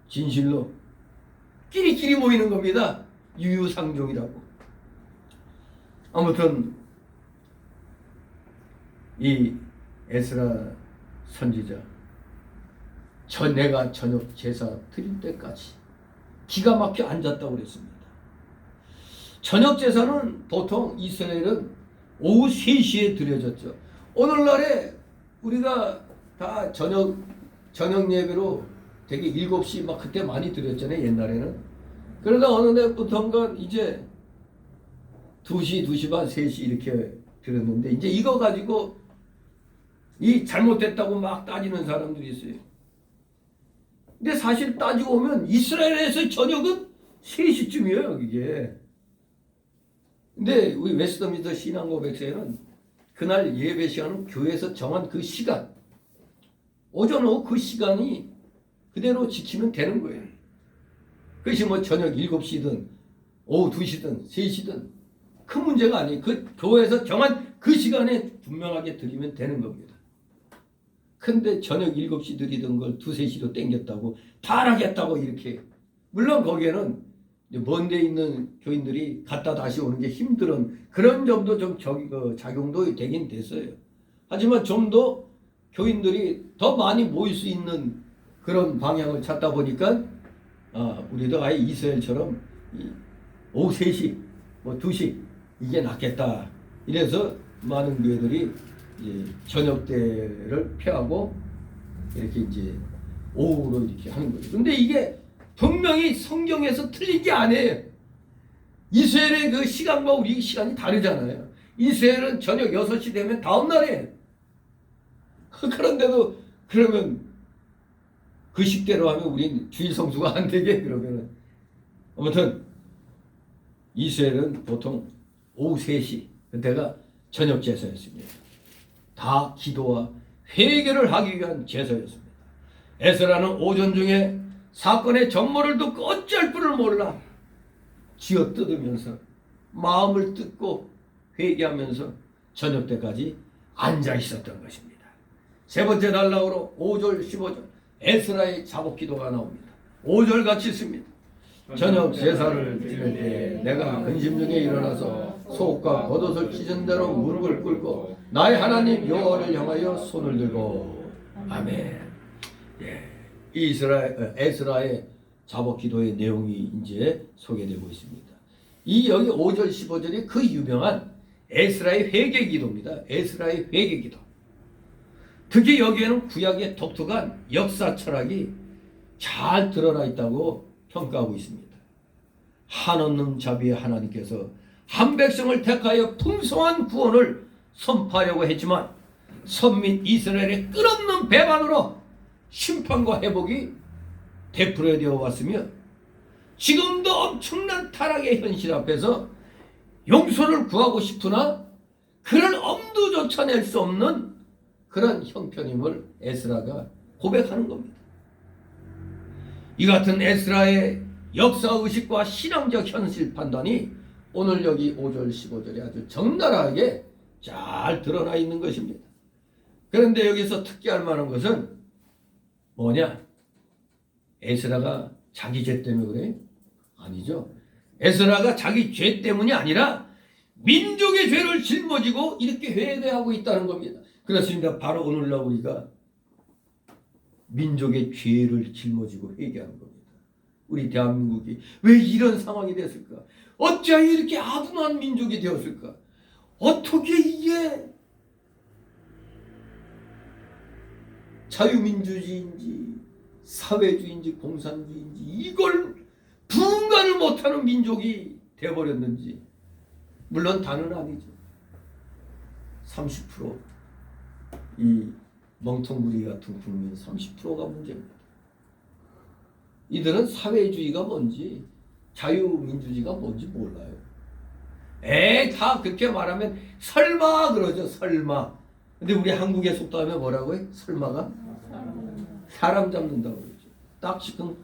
진실로 끼리끼리 모이는 겁니다. 유유상종이라고. 아무튼 이 에스라 선지자 내가 저녁 제사 드릴 때까지 기가 막혀 앉았다고 그랬습니다. 저녁 제사는 보통 이스라엘은 오후 3시에 드려졌죠. 오늘날에 우리가 다 저녁 예배로 되게 7시 막 그때 많이 드렸잖아요. 옛날에는. 그러다 어느 날부터인가 이제 2시, 2시 반, 3시 이렇게 드렸는데 이제 이거 가지고 이 잘못됐다고 막 따지는 사람들이 있어요. 근데 사실 따지고 보면 이스라엘에서 저녁은 3시쯤이에요, 이게. 근데 우리 웨스트민스터 신앙고백서에는 그날 예배 시간은 교회에서 정한 그 시간, 오전 오후 그 시간이 그대로 지키면 되는 거예요. 그것이 뭐 저녁 7시든 오후 2시든 3시든 큰 문제가 아니에요. 그 교회에서 정한 그 시간에 분명하게 드리면 되는 겁니다. 근데 저녁 7시 드리던 걸 2, 3시로 땡겼다고 타락했다고 이렇게. 물론 거기에는 먼데 있는 교인들이 갔다 다시 오는 게 힘든 그런 점도 좀 작용도 되긴 됐어요. 하지만 좀 더 교인들이 더 많이 모일 수 있는 그런 방향을 찾다 보니까 우리도 아예 이스라엘처럼 오후 3시, 뭐 2시 이게 낫겠다. 이래서 많은 교회들이 이제 저녁 때를 피하고 이렇게 이제 오후로 이렇게 하는 거죠. 근데 이게 분명히 성경에서 틀린 게 아니에요. 이스라엘의 그 시간과 우리 시간이 다르잖아요. 이스라엘은 저녁 6시 되면 다음 날이에요. 그런데도 그러면 그 식대로 하면 우린 주일 성수가 안 되게 그러면은 아무튼 이스라엘은 보통 오후 3시 그때가 저녁 제사였습니다. 다 기도와 회개를 하기 위한 제사였습니다. 에스라는 오전 중에 사건의 전모를 듣고 어찌할 줄을 몰라 쥐어뜯으면서 마음을 뜯고 회개하면서 저녁 때까지 앉아 있었던 것입니다. 세 번째 단락으로 5절 15절 에스라의 자복 기도가 나옵니다. 5절 같이 있습니다. 저녁 제사를 지낼 때 내가 근심 중에 일어나서 속과 겉옷을 찢은 대로 무릎을 꿇고 나의 하나님 여호와를 향하여 손을 들고 아멘. 예, 에스라의 자복 기도의 내용이 이제 소개되고 있습니다. 이 여기 5절 15절이 그 유명한 에스라의 회개 기도입니다. 에스라의 회개 기도. 특히 여기에는 구약의 독특한 역사 철학이 잘 드러나 있다고 평가하고 있습니다. 한없는 자비의 하나님께서 한 백성을 택하여 풍성한 구원을 선포하려고 했지만 선민 이스라엘의 끝없는 배반으로 심판과 회복이 되풀이되어 왔으며 지금도 엄청난 타락의 현실 앞에서 용서를 구하고 싶으나 그런 엄두조차 낼 수 없는 그런 형편임을 에스라가 고백하는 겁니다. 이 같은 에스라의 역사의식과 신앙적 현실 판단이 오늘 여기 5절 15절에 아주 적나라하게 잘 드러나 있는 것입니다. 그런데 여기서 특기할 만한 것은 뭐냐? 에스라가 자기 죄 때문에 그래? 아니죠. 에스라가 자기 죄 때문이 아니라 민족의 죄를 짊어지고 이렇게 회개하고 있다는 겁니다. 그렇습니다. 바로 오늘날 우리가 민족의 죄를 짊어지고 회개하는 겁니다. 우리 대한민국이 왜 이런 상황이 됐을까? 어찌하여 이렇게 아둔한 민족이 되었을까? 어떻게 이게 자유민주주의인지 사회주의인지 공산주의인지 이걸 분간을 못하는 민족이 되어버렸는지. 물론 다는 아니죠. 30%이 멍텅구리 같은 국민 30%가 문제입니다. 이들은 사회주의가 뭔지 자유민주주의가 뭔지 몰라요. 다 그렇게 말하면 설마 그러죠. 설마. 근데 우리 한국에 속담에 뭐라고 해? 설마가 사람 잡는다고 그러죠. 딱 지금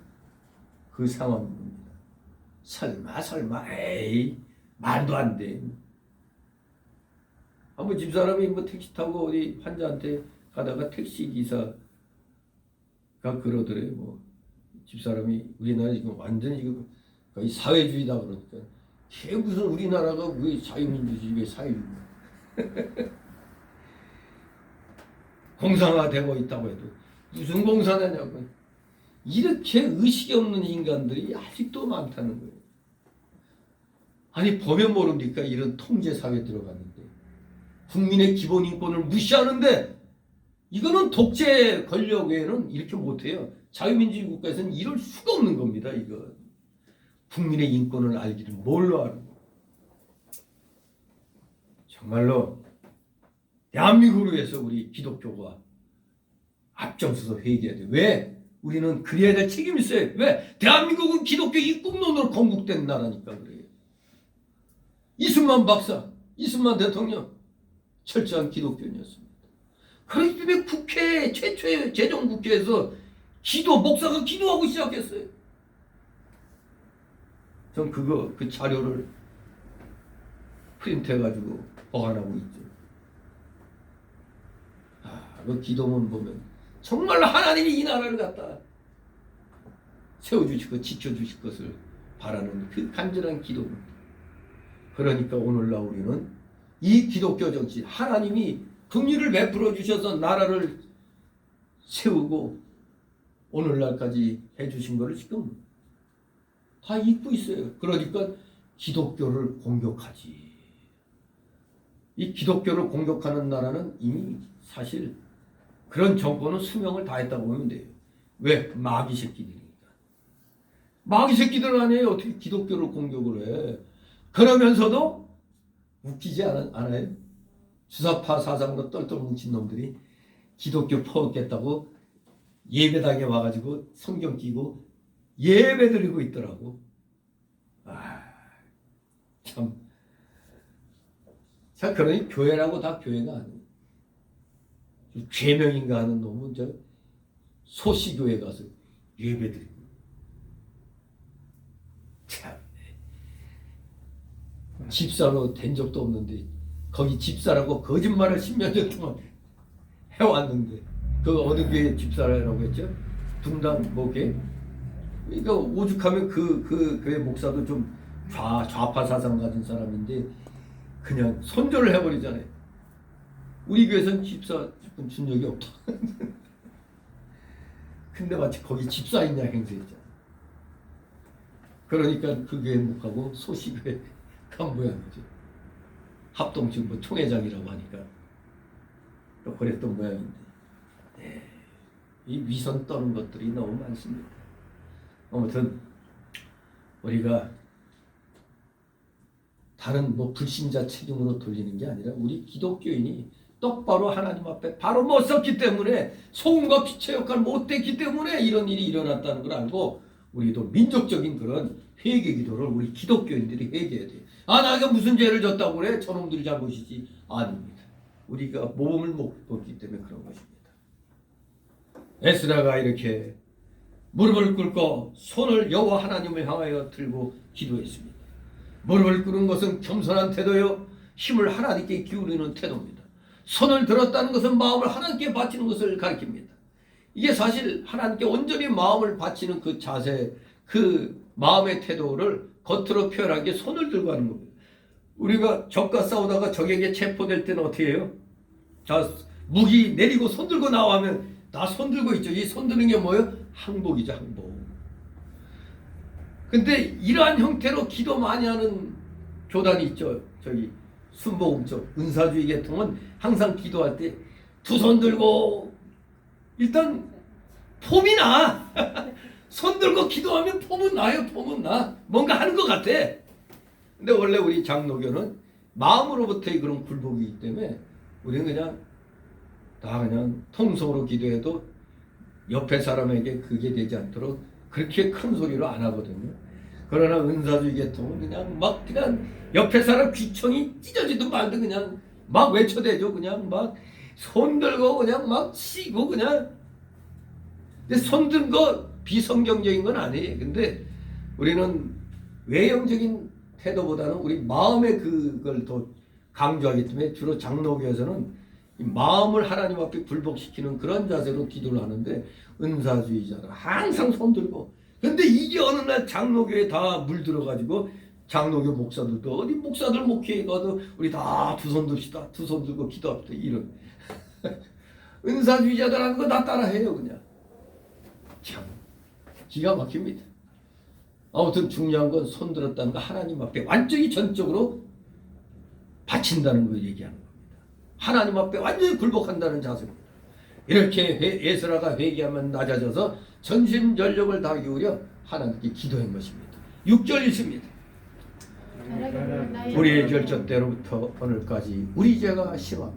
그 상황입니다. 설마 에이 말도 안 돼. 한번 집사람이 뭐 택시 타고 어디 환자한테 가다가 택시 기사가 그러더래요. 뭐 집사람이 우리나라 지금 완전 지금 거의 사회주의다 그러니까 걔 무슨 우리나라가 왜 자유민주주의 왜 사회주의야? 공산화되고 있다고 해도 무슨 공산화냐고. 이렇게 의식이 없는 인간들이 아직도 많다는 거예요. 아니 보면 모릅니까? 이런 통제사회 들어갔는데 국민의 기본 인권을 무시하는데 이거는 독재 권력 외에는 이렇게 못해요. 자유민주주의 국가에서는 이럴 수가 없는 겁니다. 이거 국민의 인권을 알기를 뭘로 알고. 정말로 대한민국을 위해서 우리 기독교가 앞장서서 회개해야 돼. 왜? 우리는 그래야 될 책임이 있어요. 왜? 대한민국은 기독교 입국론으로 건국된 나라니까 그래요. 이승만 박사, 이승만 대통령 철저한 기독교인이었습니다. 그렇기 때문에 국회 최초의 재정국회에서 목사가 기도하고 시작했어요. 전 그 자료를 프린트해가지고 보관하고 있죠. 그 기도문 보면 정말 하나님이 이 나라를 갖다 세워주시고 지켜주실 것을 바라는 그 간절한 기도문. 그러니까 오늘날 우리는 이 기독교 정치, 하나님이 긍휼을 베풀어 주셔서 나라를 세우고 오늘날까지 해주신 것을 지금 다 잊고 있어요. 그러니까 기독교를 공격하지. 이 기독교를 공격하는 나라는 이미 사실 그런 정권은 수명을 다했다고 보면 돼요. 왜? 마귀 새끼들이니까. 마귀 새끼들 아니에요. 어떻게 기독교를 공격을 해. 그러면서도 웃기지 않아요? 주사파 사상으로 똘똘 뭉친 놈들이 기독교 퍼붓겠다고 예배당에 와가지고 성경 끼고 예배 드리고 있더라고. 참. 자, 그러니 교회라고 다 교회가 아니에요. 죄명인가 하는 놈은 저 소시교회 가서 예배 드리고. 참. 집사로 된 적도 없는데 거기 집사라고 거짓말을 10몇 년 동안 해왔는데 그 어느 교회 집사라고 했죠? 둥당 뭐게? 그러니까 오죽하면 그 교회 목사도 좀 좌파 사상 가진 사람인데 그냥 손절을 해버리잖아요. 우리 교회에서는 집사 준 적이 없다. 근데 마치 거기 집사 있냐 행세했잖아. 그러니까 그 교회 못 가고 소시교회 간 모양이죠. 합동측 뭐 총회장이라고 하니까 또 그랬던 모양인데, 네. 이 위선 떠는 것들이 너무 많습니다. 아무튼 우리가 다른 뭐 불신자 책임으로 돌리는 게 아니라 우리 기독교인이 똑바로 하나님 앞에 바로 못 섰기 때문에 소금과 빛의 역할을 못했기 때문에 이런 일이 일어났다는 걸 알고 우리도 민족적인 그런 회개 기도를 우리 기독교인들이 회개해야 돼요. 내가 무슨 죄를 졌다고 그래? 저놈들이 잘못이지. 아닙니다. 우리가 모범을 못 보기 때문에 그런 것입니다. 에스라가 이렇게 무릎을 꿇고 손을 여호와 하나님을 향하여 들고 기도했습니다. 무릎을 꿇은 것은 겸손한 태도요, 힘을 하나님께 기울이는 태도입니다. 손을 들었다는 것은 마음을 하나님께 바치는 것을 가리킵니다. 이게 사실 하나님께 온전히 마음을 바치는 그 자세, 그 마음의 태도를 겉으로 표현하기 위해 손을 들고 하는 겁니다. 우리가 적과 싸우다가 적에게 체포될 때는 어떻게 해요? 자, 무기 내리고 손 들고 나와 하면 나 손 들고 있죠. 이 손 드는 게 뭐예요? 항복이죠, 항복. 근데 이러한 형태로 기도 많이 하는 교단이 있죠. 저기 순복음 쪽 은사주의 계통은 항상 기도할 때 두 손 들고 일단 폼이 나. 손 들고 기도하면 폼은 나요. 폼은 나. 뭔가 하는 것 같아. 근데 원래 우리 장로교는 마음으로부터의 그런 굴복이기 때문에 우리는 그냥 다 그냥 통성으로 기도해도 옆에 사람에게 그게 되지 않도록 그렇게 큰 소리로 안 하거든요. 그러나 은사주의 계통은 그냥 옆에 사람 귀청이 찢어지든 말든 그냥 막 외쳐대죠. 그냥 막 손 들고 그냥 막 치고 그냥. 근데 손 든 거 비성경적인 건 아니에요. 근데 우리는 외형적인 태도보다는 우리 마음의 그걸 더 강조하기 때문에 주로 장로교에서는 마음을 하나님 앞에 굴복시키는 그런 자세로 기도를 하는데 은사주의자는 항상 손 들고. 근데 이게 어느 날 장로교에 다 물들어가지고 장로교 목사들도 어디 목사들 목회에 가도 우리 다 두 손 듭시다. 두 손 들고 기도합시다. 이런 은사주의자들 하는 거 다 따라해요. 그냥 참 기가 막힙니다. 아무튼 중요한 건 손 들었다는 거 하나님 앞에 완전히 전적으로 바친다는 걸 얘기하는 겁니다. 하나님 앞에 완전히 굴복한다는 자세입니다. 이렇게 에스라가 회개하면 낮아져서 전심전력을 다 기울여 하나님께 기도한 것입니다. 6절 있습니다. 우리의 결정 때로부터 오늘까지 우리 죄가 심하며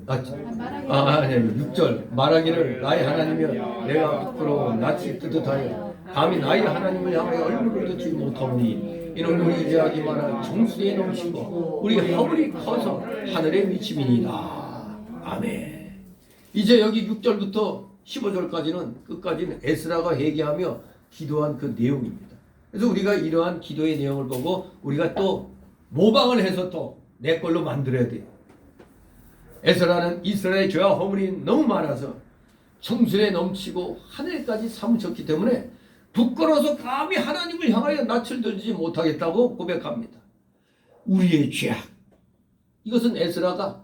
아니 6절 말하기를 나의 하나님이여 내가 부끄러워 낯이 뜨뜻하여 감히 나의 하나님을 향하여 얼굴을 듣지 못하오니 이는 우리 죄악이 많아 정수리에 넘치고 우리 허물이 커서 하늘에 미침이니이다. 아멘. 이제 여기 6절부터 15절까지는 끝까지는 에스라가 회개하며 기도한 그 내용입니다. 그래서 우리가 이러한 기도의 내용을 보고 우리가 또 모방을 해서 또 내 걸로 만들어야 돼요. 에스라는 이스라엘의 죄와 허물이 너무 많아서 정수리에 넘치고 하늘까지 사무쳤기 때문에 부끄러워서 감히 하나님을 향하여 낯을 들지 못하겠다고 고백합니다. 우리의 죄악. 이것은 에스라가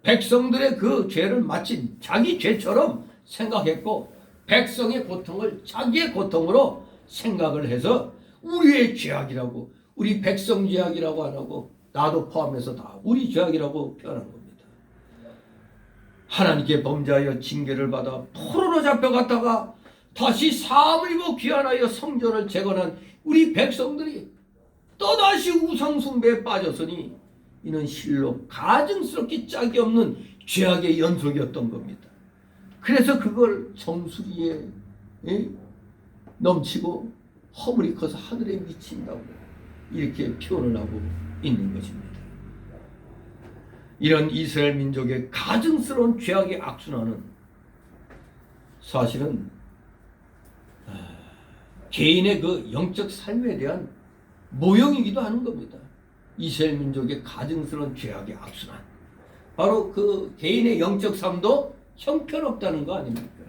백성들의 그 죄를 마치 자기 죄처럼 생각했고 백성의 고통을 자기의 고통으로 생각을 해서 우리의 죄악이라고 우리 백성 죄악이라고 안 하고 나도 포함해서 다 우리 죄악이라고 표현한 겁니다. 하나님께 범죄하여 징계를 받아 포로로 잡혀갔다가 다시 사함을 입어 귀환하여 성전을 재건한 우리 백성들이 또다시 우상숭배에 빠졌으니 이는 실로 가증스럽게 짝이 없는 죄악의 연속이었던 겁니다. 그래서 그걸 정수리에 넘치고 허물이 커서 하늘에 미친다고 이렇게 표현을 하고 있는 것입니다. 이런 이스라엘 민족의 가증스러운 죄악의 악순환은 사실은 개인의 그 영적 삶에 대한 모형이기도 하는 겁니다. 이스라엘 민족의 가증스러운 죄악의 악순환, 바로 그 개인의 영적 삶도 형편없다는 거 아닙니까?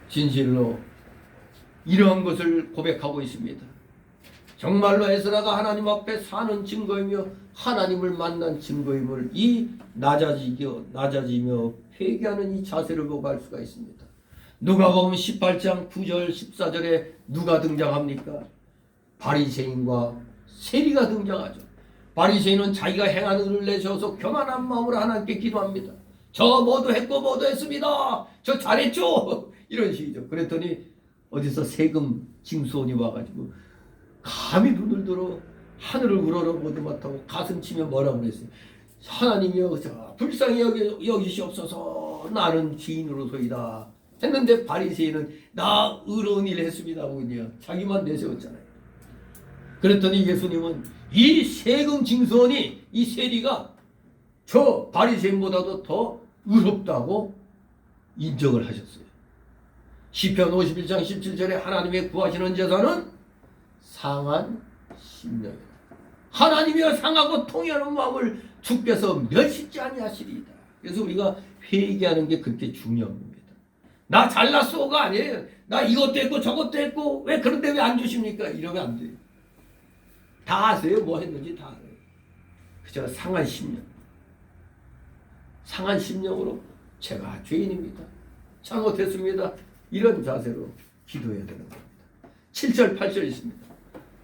진실로 이러한 것을 고백하고 있습니다. 정말로 에스라가 하나님 앞에 사는 증거이며 하나님을 만난 증거임을 이 낮아지며 회개하는 이 자세를 보고 알 수가 있습니다. 누가복음 18장 9절 14절에 누가 등장합니까? 바리새인과 세리가 등장하죠. 바리새인은 자기가 행한 의를 내세워서 교만한 마음으로 하나님께 기도합니다. 저 뭐도 했고 뭐도 했습니다. 저 잘했죠. 이런 식이죠. 그랬더니 어디서 세금 징수원이 와가지고 감히 눈을 들어 하늘을 우러러보지 못하고 가슴 치며 뭐라고 그랬어요. 하나님이여 불쌍히 여기시옵소서, 나는 죄인으로소이다 했는데 바리새인은 나 의로운 일 했습니다 하고 그냥 자기만 내세웠잖아요. 그랬더니 예수님은 이 세금 징수원이, 이 세리가 저 바리새인보다도 더 의롭다고 인정을 하셨어요. 시편 51장 17절에 하나님의 구하시는 제사는 상한 심령이다. 하나님이여 상하고 통회하는 마음을 주께서 멸시지 아니하시리이다. 그래서 우리가 회개하는 게 그렇게 중요한 겁니다. 나 잘났어가 아니에요. 나 이것도 했고 저것도 했고 왜 그런데 왜 안 주십니까? 이러면 안 돼요. 다 아세요. 뭐 했는지 다 알아요. 그저 상한 심령. 상한 심령으로 제가 죄인입니다. 잘못했습니다. 이런 자세로 기도해야 되는 겁니다. 7절 8절 있습니다.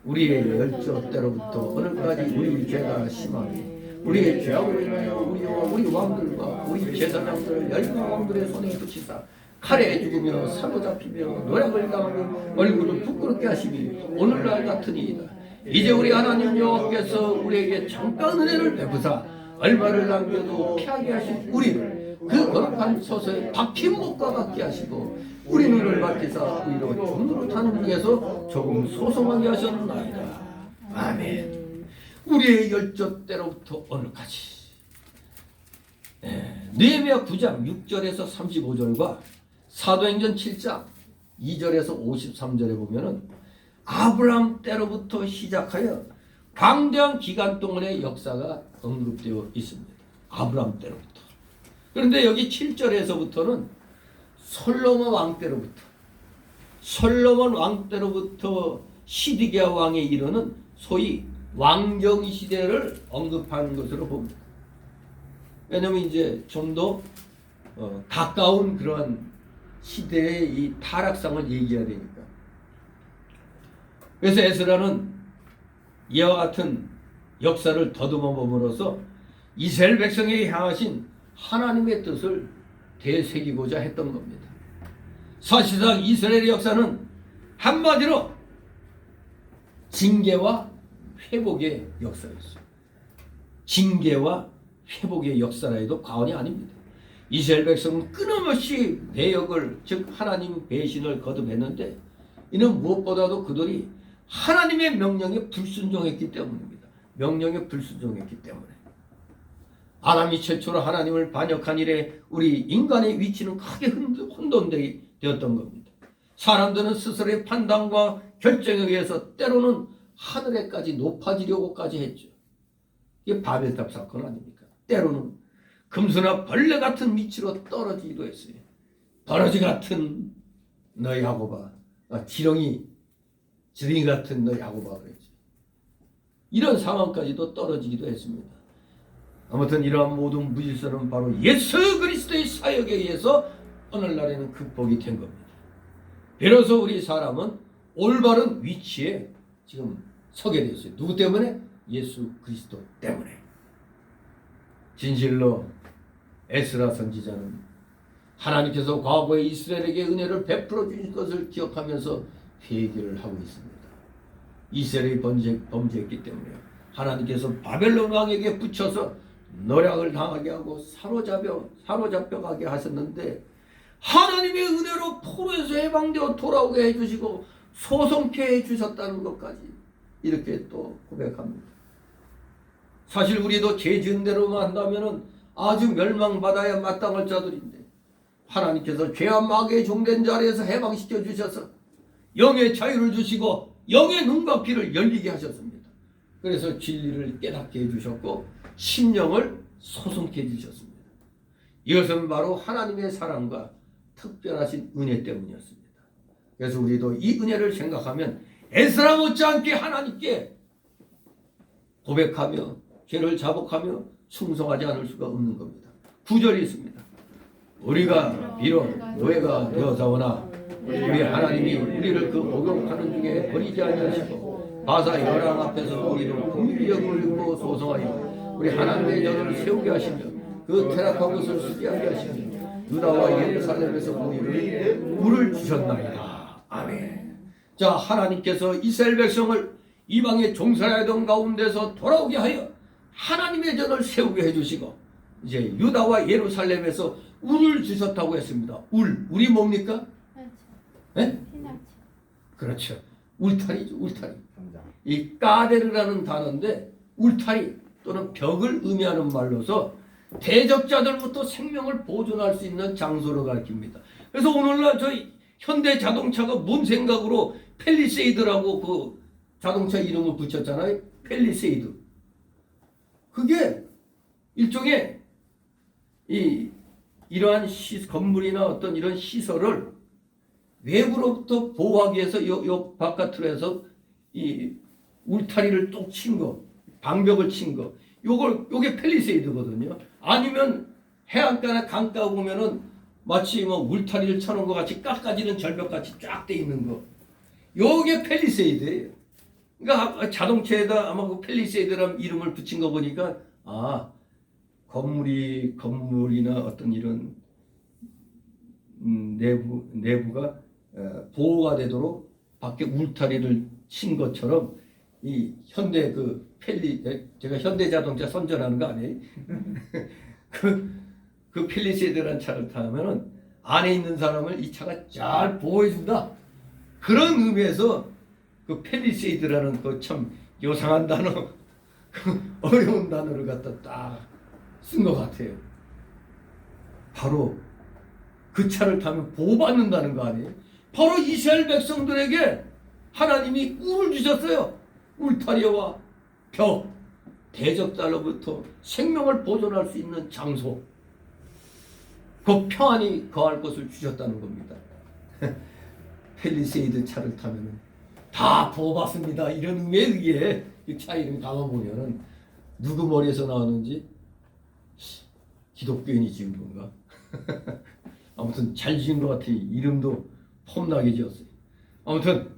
우리의 열조 때로부터 오늘까지 우리 죄가 심하니 우리의 죄악으로 인하여 우리와 우리 왕들과 우리 제사장들을 열방 왕들의 손에 붙이사 칼에 죽으며 사로잡히며 노략을 당하며 얼굴을 부끄럽게 하시니 오늘날 같으니이다. 이제 우리 하나님 여호와께서 우리에게 잠깐 은혜를 베푸사 얼마를 남겨도 피하게 하신 우리를 그 거룩한 처소에 박힌 목과 같게 하시고 우리 눈을 밝히사 위로 종으로 타는 중에서 조금 소송하게 하셨나이다. 아멘. 우리의 열조 때로부터 오늘까지. 느헤미야 9장 6절에서 35절과 사도행전 7장 2절에서 53절에 보면은 아브라함 때로부터 시작하여 광대한 기간 동안의 역사가 언급되어 있습니다. 아브라함 때로부터. 그런데 여기 7절에서부터는 솔로몬 왕 때로부터 시드기야 왕에 이르는 소위 왕정 시대를 언급하는 것으로 봅니다. 왜냐하면 이제 좀 더 가까운 그런 시대의 이 타락상을 얘기해야 되니까. 그래서 에스라는 이와 같은 역사를 더듬어 봄으로써 이스라엘 백성에게 향하신 하나님의 뜻을 되새기고자 했던 겁니다. 사실상 이스라엘의 역사는 한마디로 징계와 회복의 역사였어요. 징계와 회복의 역사라 해도 과언이 아닙니다. 이스라엘 백성은 끊임없이 배역을, 즉 하나님 배신을 거듭했는데 이는 무엇보다도 그들이 하나님의 명령에 불순종했기 때문입니다. 명령에 불순종했기 때문에. 아담이 최초로 하나님을 반역한 이래 우리 인간의 위치는 크게 혼돈되었던 겁니다. 사람들은 스스로의 판단과 결정에 의해서 때로는 하늘에까지 높아지려고까지 했죠. 이게 바벨탑 사건 아닙니까? 때로는 금수나 벌레 같은 밑으로 떨어지기도 했어요. 버러지 같은 너 야고바, 지렁이 같은 너 야고바 그랬죠. 이런 상황까지도 떨어지기도 했습니다. 아무튼 이러한 모든 무질서는 바로 예수 그리스도의 사역에 의해서 오늘날에는 극복이 된 겁니다. 비로소 우리 사람은 올바른 위치에 지금 서게 됐어요. 누구 때문에? 예수 그리스도 때문에. 진실로 에스라 선지자는 하나님께서 과거에 이스라엘에게 은혜를 베풀어 주신 것을 기억하면서 회개를 하고 있습니다. 이스라엘이 범죄했기 때문에 하나님께서 바벨론 왕에게 붙여서 노략을 당하게 하고 사로잡혀가게 하셨는데 하나님의 은혜로 포로에서 해방되어 돌아오게 해주시고 소송케 해주셨다는 것까지 이렇게 또 고백합니다. 사실 우리도 죄 지은 대로만 한다면 아주 멸망받아야 마땅할 자들인데 하나님께서 죄와 마귀의 종된 자리에서 해방시켜 주셔서 영의 자유를 주시고 영의 눈과 귀를 열리게 하셨습니다. 그래서 진리를 깨닫게 해주셨고 심령을 소송케 해주셨습니다. 이것은 바로 하나님의 사랑과 특별하신 은혜 때문이었습니다. 그래서 우리도 이 은혜를 생각하면 에스라 못지않게 하나님께 고백하며 죄를 자복하며 충성하지 않을 수가 없는 겁니다. 9절이 있습니다. 우리가 비록 노예가 되어서오나 우리 하나님이 우리를 그 목욕하는 중에 버리지 아니하시고 바사 열왕 앞에서 우리를 긍휼히 여기고 소송하여 우리 하나님의 전을 세우게 하시며 그 퇴락한 것을 수리하게 하시며 유다와 예루살렘에서 우리를 물을 주셨나이다. 아멘. 자, 하나님께서 이스라엘 백성을 이방의 종살이하던 가운데서 돌아오게 하여 하나님의 전을 세우게 해주시고 이제 유다와 예루살렘에서 울을 주셨다고 했습니다. 울이 뭡니까? 네? 그렇죠. 울타리죠. 울타리. 이 까데르라는 단어인데 울타리 또는 벽을 의미하는 말로서 대적자들부터 생명을 보존할 수 있는 장소를 가리킵니다. 그래서 오늘날 저희 현대 자동차가 뭔 생각으로 펠리세이드라고 그 자동차 이름을 붙였잖아요. 펠리세이드. 그게 일종의 이러한 건물이나 어떤 이런 시설을 외부로부터 보호하기 위해서 요 바깥으로 해서 이 울타리를 뚝 친 거, 방벽을 친 거, 요게 펠리세이드거든요. 아니면 해안가나 강가 보면은 마치 뭐 울타리를 쳐놓은 것 같이 깎아지는 절벽같이 쫙 돼 있는 거. 요게 펠리세이드예요. 그러니까 자동차에다 아마 그 펠리세이드라는 이름을 붙인 거 보니까 건물이나 어떤 이런 내부가 보호가 되도록 밖에 울타리를 친 것처럼 이 현대 제가 현대 자동차 선전하는 거 아니에요? 그 펠리세이드라는 차를 타면은 안에 있는 사람을 이 차가 잘 보호해준다. 그런 의미에서 그 펠리세이드라는 그 참 요상한 단어, 어려운 단어를 갖다 딱 쓴 것 같아요. 바로 그 차를 타면 보호받는다는 거 아니에요? 바로 이스라엘 백성들에게 하나님이 울을 주셨어요. 울타리와 벽, 대적자로부터 생명을 보존할 수 있는 장소, 그 평안히 거할 것을 주셨다는 겁니다. 펠리세이드 차를 타면 다 보호받습니다. 이런 의미에 의해 이 차 이름 담아보면은 누구 머리에서 나오는지 기독교인이 지은 건가? 아무튼 잘 지은 것 같아요. 이름도 폼나게 지었어요. 아무튼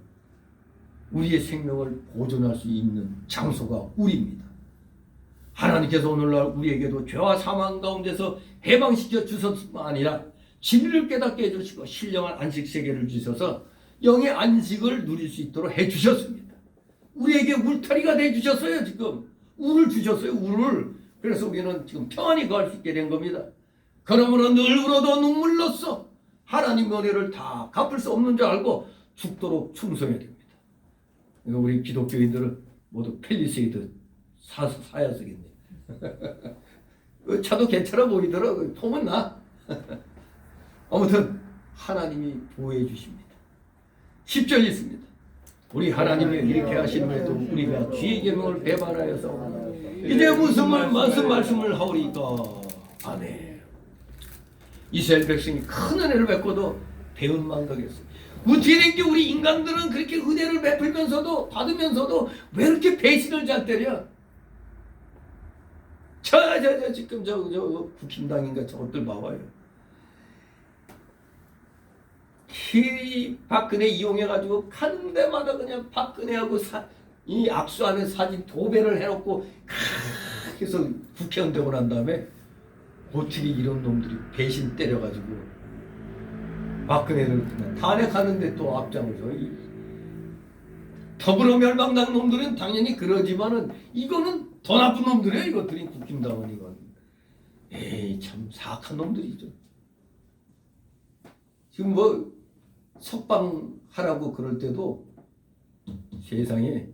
우리의 생명을 보존할 수 있는 장소가 우리입니다. 하나님께서 오늘날 우리에게도 죄와 사망 가운데서 해방시켜 주셨뿐만 아니라 진리를 깨닫게 해주시고 신령한 안식 세계를 주셔서 영의 안식을 누릴 수 있도록 해주셨습니다. 우리에게 울타리가 되주셨어요. 지금 울을 주셨어요. 울을. 그래서 우리는 지금 평안히 거할 수 있게 된 겁니다. 그러므로 늘 울어도 눈물로써 하나님의 은혜를 다 갚을 수 없는 줄 알고 죽도록 충성해야 됩니다. 그러니까 우리 기독교인들은 모두 펠리세이드 사야 쓰겠네요. 그 차도 괜찮아 보이더라고요. 폼은 나. 아무튼 하나님이 보호해 주십니다. 10절 있습니다. 우리 하나님이 이렇게 하시는데도 우리가 주의 계명을 배반하여서 이제 무슨 말씀을 하오리까. 아멘. 이스라엘 백성이 큰 은혜를 베고도 배은망덕했어요. 어떻게 된 게 우리 인간들은 그렇게 은혜를 베풀면서도 받으면서도 왜 이렇게 배신을 잘 때려? 지금 저 국힘당인가 저것들 봐봐요. 이 박근혜 이용해가지고 가는 데마다 그냥 박근혜하고 이 악수하는 사진 도배를 해놓고 해서 국회의원 되고 난 다음에 어떻게 이런 놈들이 배신 때려가지고 박근혜를 그냥 탄핵하는데 또 앞장서. 더불어 멸망당 놈들은 당연히 그러지만은 이거는 더 나쁜 놈들이에요. 이것들이 국힘당은 이건. 에이 참 사악한 놈들이죠. 지금 뭐 석방하라고 그럴 때도 세상에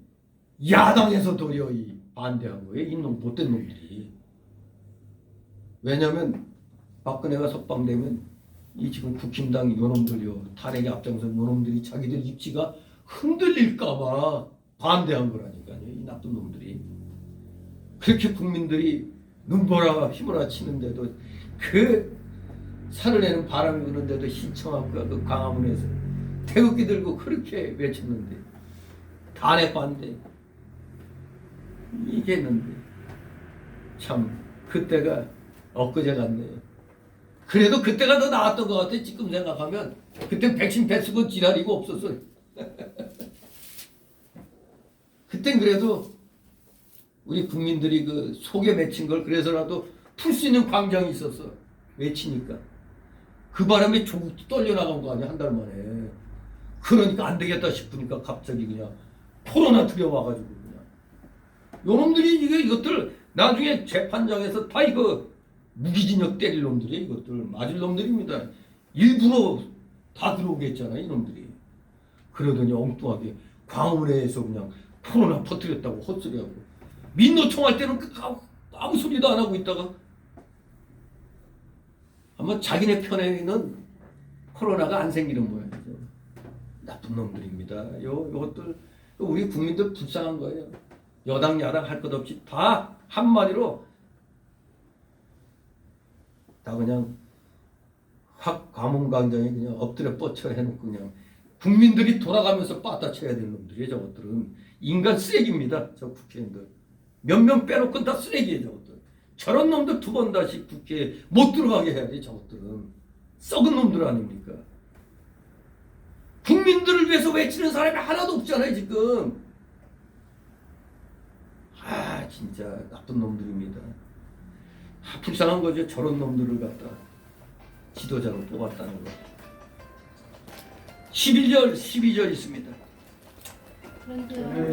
야당에서 도리어 반대한 거예요. 이놈 못된 놈들이. 왜냐하면 박근혜가 석방되면 이 지금 국힘당 요놈들요 탄핵에 앞장선 요놈들이 자기들 입지가 흔들릴까봐 반대한 거라니까요. 이 나쁜 놈들이. 그렇게 국민들이 눈보라 휘몰아 치는데도 그 산을 내는 바람이 부는데도 신청하고 그 광화문에서 태극기 들고 그렇게 외쳤는데 탄핵 반대 이게 했는데 참 그때가 엊그제 같네요. 그래도 그때가 더 나았던 것 같아. 지금 생각하면 그때 백신 패스고 지랄이고 없었어요. 그땐 그래도 우리 국민들이 그 속에 맺힌 걸 그래서라도 풀 수 있는 광장이 있었어. 외치니까 그 바람에 조국도 떨려나간 거 아니야 한 달 만에. 그러니까 안 되겠다 싶으니까 갑자기 그냥 코로나 들여와가지고 그냥 요놈들이 이것들 나중에 재판장에서 다 이거 무기징역 때릴 놈들이 이것들 맞을 놈들입니다. 일부러 다 들어오게 했잖아요 이놈들이. 그러더니 엉뚱하게 광화문에서 그냥 코로나 퍼뜨렸다고 헛소리하고 민노총할 때는 아무 소리도 안 하고 있다가 아마 자기네 편에는 코로나가 안 생기는 모양이죠. 나쁜 놈들입니다. 요것들 우리 국민들 불쌍한 거예요. 여당 야당 할 것 없이 다 한마디로 다 그냥 확 과문광장에 그냥 엎드려 뻗쳐 해놓고 그냥 국민들이 돌아가면서 빠따쳐야 될 놈들이에요. 저것들은 인간 쓰레기입니다. 저 국회의원들 몇 명 빼놓고 다 쓰레기예요. 저것들 저런 놈들 두 번 다시 국회에 못 들어가게 해야지. 저것들은 썩은 놈들 아닙니까? 국민들을 위해서 외치는 사람이 하나도 없잖아요 지금. 진짜 나쁜 놈들입니다. 불쌍한 거죠. 저런 놈들을 갖다 지도자로 뽑았다는 거. 11절 12절 있습니다.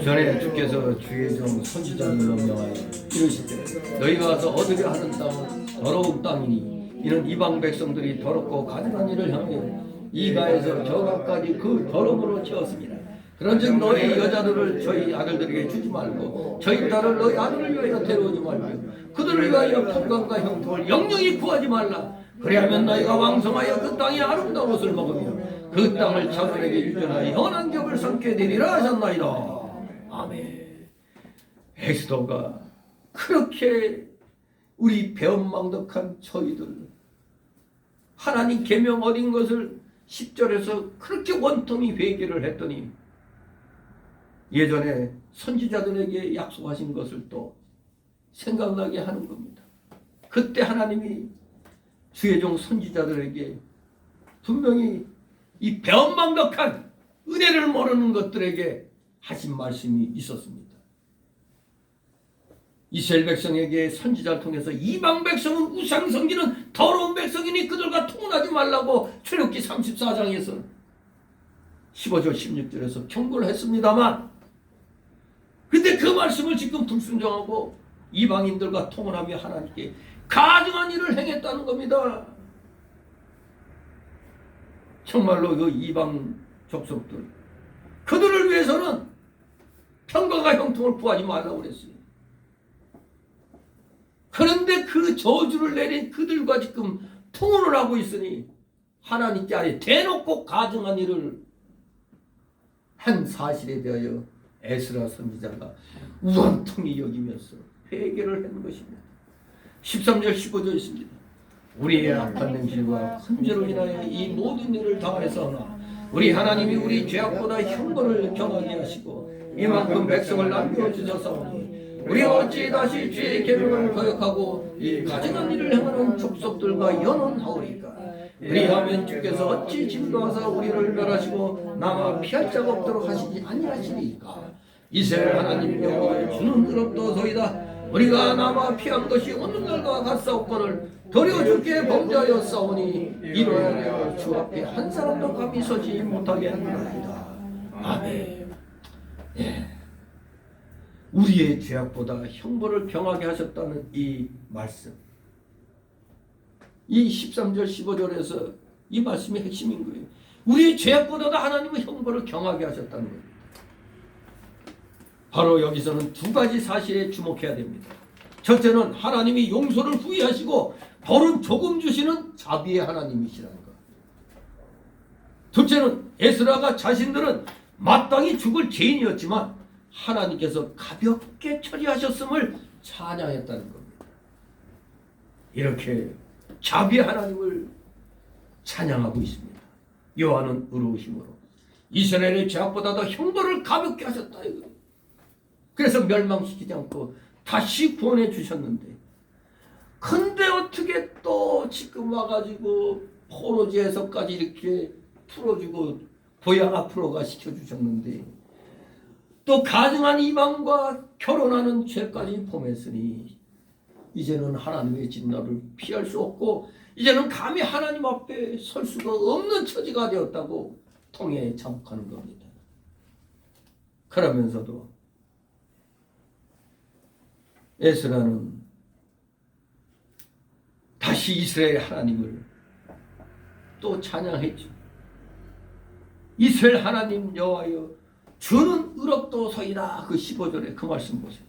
전에 주께서 주의종 선지자를 명령하여 이르시되 너희가 와서 얻으려 하는 땅은 더러운 땅이니 이는 이방 백성들이 더럽고 가증한 일을 향하여 이가에서 저가까지 그 더러움으로 채웠습니다. 그런즉 너희 여자들을 저희 아들들에게 주지 말고 저희 딸을 너희 아들을 위하여 데려오지 말고 그들을 위하여 평강과 형통을 영영히 구하지 말라. 그리하면 너희가 왕성하여 그 땅의 아름다운 것을 먹으며 그 땅을 자손에게 유전하여 연한 격을 삼게 되리라 하셨나이다. 아멘. 에스더가 그렇게 우리 배은망덕한 저희들 하나님 계명 어린 것을 10절에서 그렇게 원통이 회개를 했더니 예전에 선지자들에게 약속하신 것을 또 생각나게 하는 겁니다. 그때 하나님이 주의 종 선지자들에게 분명히 이 배은망덕한 은혜를 모르는 것들에게 하신 말씀이 있었습니다. 이스라엘 백성에게 선지자를 통해서 이방 백성은 우상 섬기는 더러운 백성이니 그들과 통혼하지 말라고 출애굽기 34장에서 15절 16절에서 경고를 했습니다만 근데 그 말씀을 지금 불순종하고 이방인들과 통혼하며 하나님께 가증한 일을 행했다는 겁니다. 정말로 그 이방 족속들 그들을 위해서는 평강과 형통을 구하지 말라고 그랬어요. 그런데 그 저주를 내린 그들과 지금 통혼을 하고 있으니 하나님께 아예 대놓고 가증한 일을 한 사실에 대하여 에스라 선지자가 우원통이 여기면서 회개를 한 것입니다. 13절 15절 있습니다. 우리의 악한 행실과 큰 죄로 인하여 이 모든 일을 당하였사오나 우리 하나님이 우리 죄악보다 형벌을 경하게 하시고 이만큼 백성을 남겨주셨사오니 우리가 어찌 다시 죄의 계명을 거역하고 이 가증한 일을 행하는 족속들과 연원하오리까. 그리하면 주께서 어찌 진노하사 우리를 멸하시고 남아 피할 자가 없도록 하시지 아니하시리까. 이스라엘 하나님 여호와여 주는 의롭도소이다. 우리가 남아 피한 것이 오늘날과 같사옵거늘 도리어 주께 범죄하여 싸우니 이로야 내가 주 앞에 한 사람도 감히 서지 못하게 하리이다. 아멘. 예. 우리의 죄악보다 형벌을 경하게 하셨다는 이 말씀, 이 13절 15절에서 이 말씀이 핵심인 거예요. 우리의 죄악보다도 하나님은 형벌을 경하게 하셨다는 겁니다. 바로 여기서는 두 가지 사실에 주목해야 됩니다. 첫째는 하나님이 용서를 후회하시고 벌은 조금 주시는 자비의 하나님이시라는 것. 둘째는 에스라가 자신들은 마땅히 죽을 죄인이었지만 하나님께서 가볍게 처리하셨음을 찬양했다는 겁니다. 이렇게 자비의 하나님을 찬양하고 있습니다. 여호와는 의로우심으로 이스라엘의 죄악보다도 형벌을 가볍게 하셨다 이거. 그래서 멸망시키지 않고 다시 구원해 주셨는데, 근데 어떻게 또 지금 와가지고 포로지에서까지 이렇게 풀어주고 고향 앞으로가 시켜주셨는데, 또 가증한 이방과 결혼하는 죄까지 범했으니 이제는 하나님의 진노를 피할 수 없고 이제는 감히 하나님 앞에 설 수가 없는 처지가 되었다고 통해 자복하는 겁니다. 그러면서도 에스라는 다시 이스라엘 하나님을 또 찬양했죠. 이스라엘 하나님 여호와여 주는 의롭도소이다. 그 15절에 그 말씀 보세요.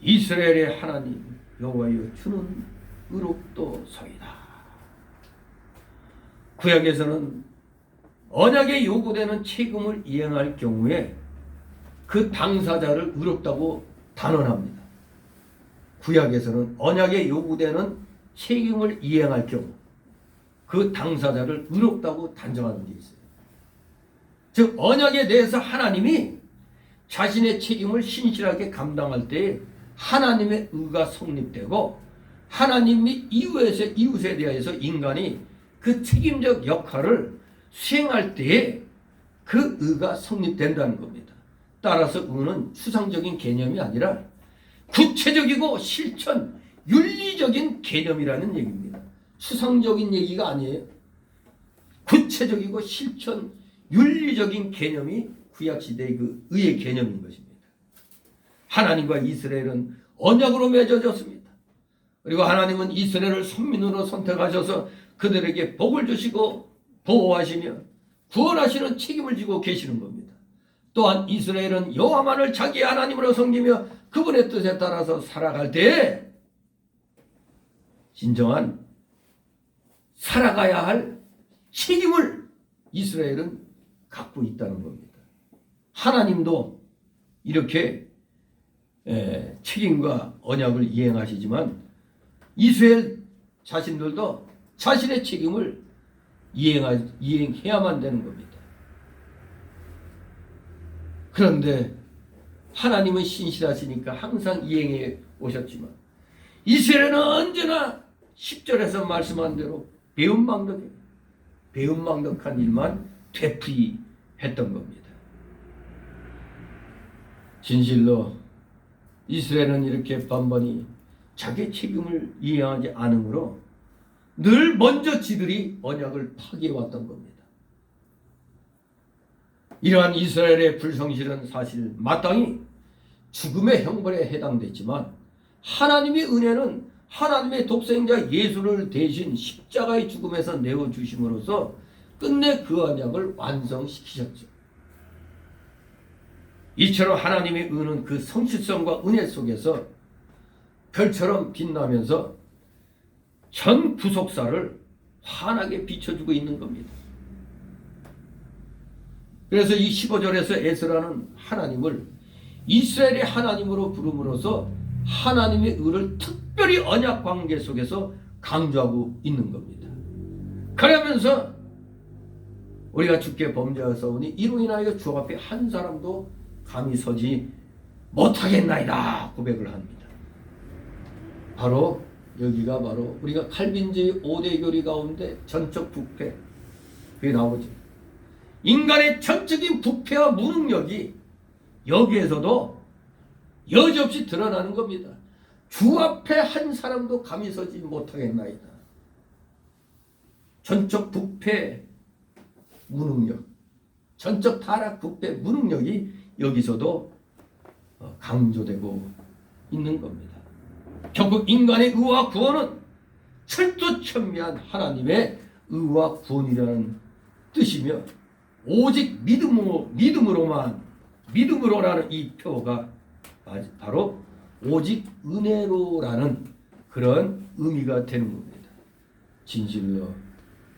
이스라엘의 하나님 여호와여 주는 의롭도소이다. 구약에서는 언약에 요구되는 책임을 이행할 경우에 그 당사자를 의롭다고 단언합니다. 구약에서는 언약에 요구되는 책임을 이행할 경우 그 당사자를 의롭다고 단정하는 게 있어요. 즉 언약에 대해서 하나님이 자신의 책임을 신실하게 감당할 때 하나님의 의가 성립되고 하나님 및 이웃에 대해서 인간이 그 책임적 역할을 수행할 때에 그 의가 성립된다는 겁니다. 따라서 의는 추상적인 개념이 아니라 구체적이고 실천, 윤리적인 개념이라는 얘기입니다. 추상적인 얘기가 아니에요. 구체적이고 실천, 윤리적인 개념이 구약시대의 그 의의 개념인 것입니다. 하나님과 이스라엘은 언약으로 맺어졌습니다. 그리고 하나님은 이스라엘을 선민으로 선택하셔서 그들에게 복을 주시고 보호하시며 구원하시는 책임을 지고 계시는 겁니다. 또한 이스라엘은 여호와만을 자기 하나님으로 섬기며 그분의 뜻에 따라서 살아갈 때 진정한 살아가야 할 책임을 이스라엘은 갖고 있다는 겁니다. 하나님도 이렇게 책임과 언약을 이행하시지만 이스라엘 자신들도 자신의 책임을 이행해야만 되는 겁니다. 그런데 하나님은 신실하시니까 항상 이행해 오셨지만 이스라엘은 언제나 10절에서 말씀한 대로 배은망덕한 일만 되풀이했던 겁니다. 진실로 이스라엘은 이렇게 반반히 자기 책임을 이행하지 않으므로 늘 먼저 지들이 언약을 파괴해왔던 겁니다. 이러한 이스라엘의 불성실은 사실 마땅히 죽음의 형벌에 해당됐지만 하나님의 은혜는 하나님의 독생자 예수를 대신 십자가의 죽음에서 내어주심으로써 끝내 그 언약을 완성시키셨죠. 이처럼 하나님의 은은 그 성실성과 은혜 속에서 별처럼 빛나면서 전 구속사를 환하게 비춰주고 있는 겁니다. 그래서 이 15절에서 에스라는 하나님을 이스라엘의 하나님으로 부름으로써 하나님의 의를 특별히 언약 관계 속에서 강조하고 있는 겁니다. 그러면서 우리가 주께 범죄하사오니 이로 인하여 주 앞에 한 사람도 감히 서지 못하겠나이다 고백을 합니다. 바로 여기가 바로 우리가 칼빈주의 5대 교리 가운데 전적 부패 그게 나오죠. 인간의 전적인 부패와 무능력이 여기에서도 여지없이 드러나는 겁니다. 주 앞에 한 사람도 감히 서지 못하겠나이다. 전적 부패, 무능력, 전적 타락, 부패, 무능력이 여기서도 강조되고 있는 겁니다. 결국 인간의 의와 구원은 철두천미한 하나님의 의와 구원이라는 뜻이며, 오직 믿음으로라는 이 표가 바로 오직 은혜로라는 그런 의미가 되는 겁니다. 진실로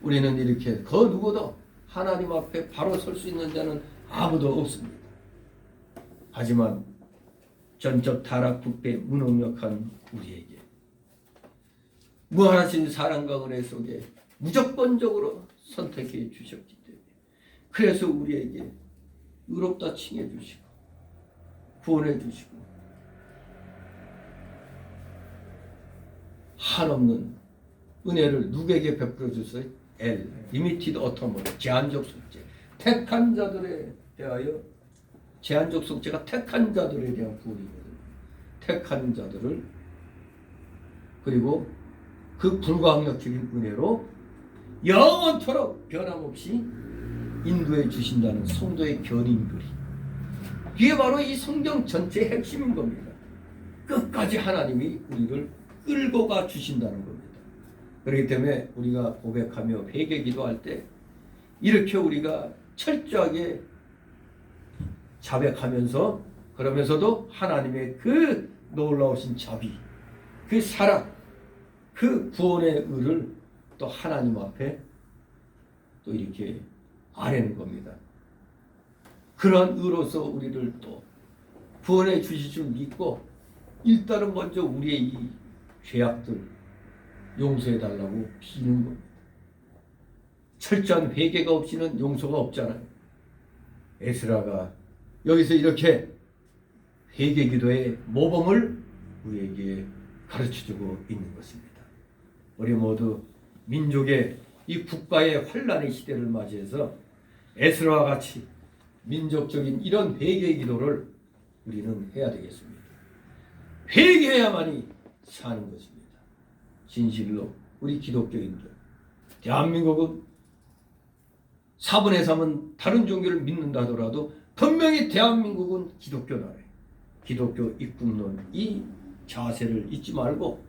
우리는 이렇게 그 누구도 하나님 앞에 바로 설 수 있는 자는 아무도 없습니다. 하지만 전적 타락, 부패, 무능력한 우리에게 무한하신 사랑과 은혜 속에 무조건적으로 선택해 주셨기 때문에, 그래서 우리에게 의롭다 칭해 주시고 구원해 주시고 한없는 은혜를 누구에게 베풀어 주세요? 리미티드 어터머, 제한적 속죄. 택한 자들에 대하여, 제한적 속죄가 택한 자들에 대한 구원이거든요. 택한 자들을, 그리고 그 불가항력적인 은혜로 영원토록 변함없이 인도해 주신다는 성도의 견인글이, 이게 바로 이 성경 전체의 핵심인 겁니다. 끝까지 하나님이 우리를 끌고 가 주신다는 겁니다. 그렇기 때문에 우리가 고백하며 회개 기도할 때 이렇게 우리가 철저하게 자백하면서, 그러면서도 하나님의 그 놀라우신 자비, 그 사랑, 그 구원의 의를 또 하나님 앞에 또 이렇게 아뢰는 겁니다. 그런 의로서 우리를 또 구원해 주실 줄 믿고, 일단은 먼저 우리의 이 죄악들 용서해 달라고 비는 겁니다. 철저한 회개가 없이는 용서가 없잖아요. 에스라가 여기서 이렇게 회개 기도의 모범을 우리에게 가르쳐주고 있는 것입니다. 우리 모두 민족의 이 국가의 환란의 시대를 맞이해서 에스라와 같이 민족적인 이런 회개 기도를 우리는 해야 되겠습니다. 회개해야만이 사는 것입니다. 진실로 우리 기독교인들, 대한민국은 4분의 3은 다른 종교를 믿는다 하더라도 분명히 대한민국은 기독교 나라예요. 기독교 입국론, 이 자세를 잊지 말고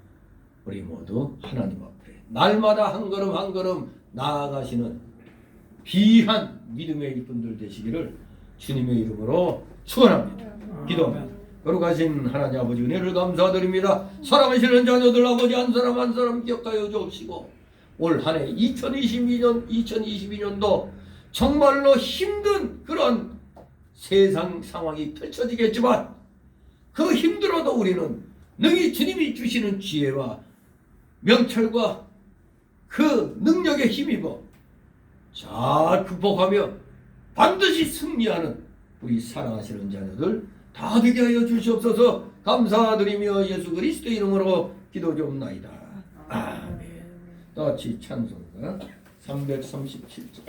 우리 모두 하나님 앞에 날마다 한 걸음 한 걸음 나아가시는 귀한 믿음의 일꾼들 되시기를 주님의 이름으로 축원합니다. 기도합니다. 거룩하신 하나님 아버지, 은혜를 감사드립니다. 사랑하시는 자녀들 아버지, 한 사람 한 사람 기억하여 주옵시고, 올 한 해 2022년도 정말로 힘든 그런 세상 상황이 펼쳐지겠지만, 그 힘들어도 우리는 능히 주님이 주시는 지혜와 명철과 그 능력에 힘입어 잘 극복하며 반드시 승리하는 우리 사랑하시는 자녀들 다 되게 하여 주시옵소서. 감사드리며 예수 그리스도 이름으로 기도드리옵나이다. 아멘. 같이 찬송가 337절.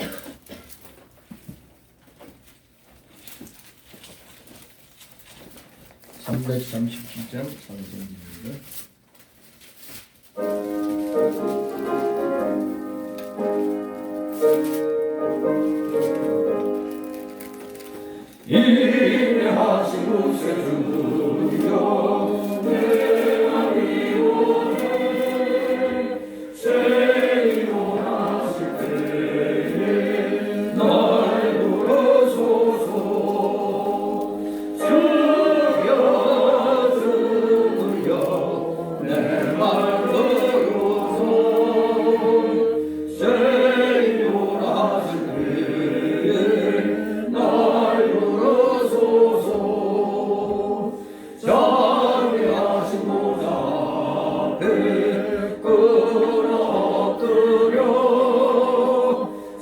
337장 찬송입니다. 인내하신 구세주여, 내가 이곳에 세일원하실 때에 날 부르소서. 주여 내 말 들으소. 세일원하실 때에 날 부르소서. 자비하신 보좌 앞에 끌어엎드려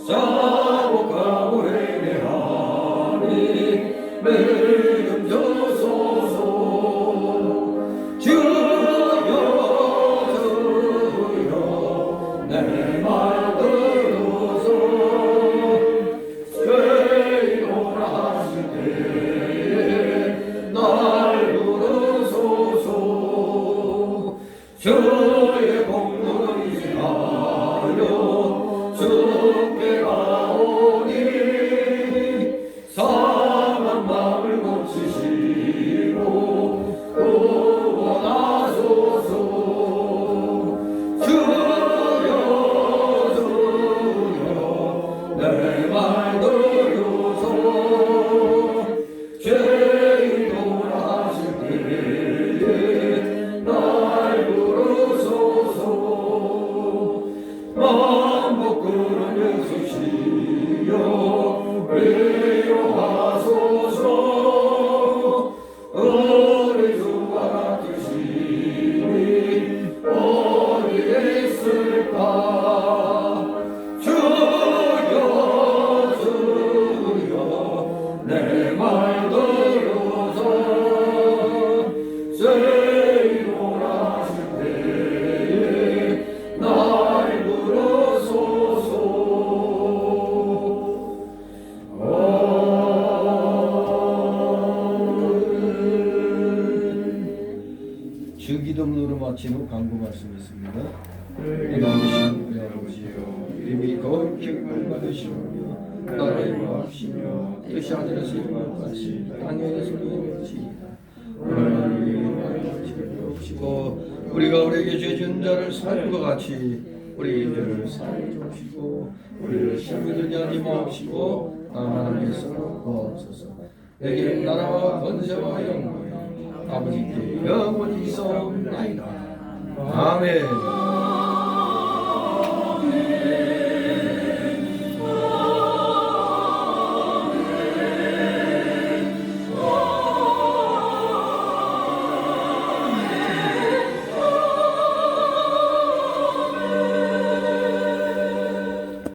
자복하고 회개하니 매일 주소서. 주여 주여 내 말 들으소. 마친 후 광고 말씀이 있습니다. 이름이신 우리 아버지여 이름이 거룩히 받으시오며 나라의 마옵시며 뜻이 하늘에서 이루어진 것 같이 땅에서도 이루어지이다. 오늘 우리에게 죄를 없이고 우리가 우리에게 죄 지은 자를 사하는 것 같이 우리 죄를 사하여 주시고 우리를 시험에 들게 하지 마옵시고 다만 하나님께서 구하옵소서. 내게 나라와 권세와 영광이 아버지께 영원히 있사옵나이다. 아멘.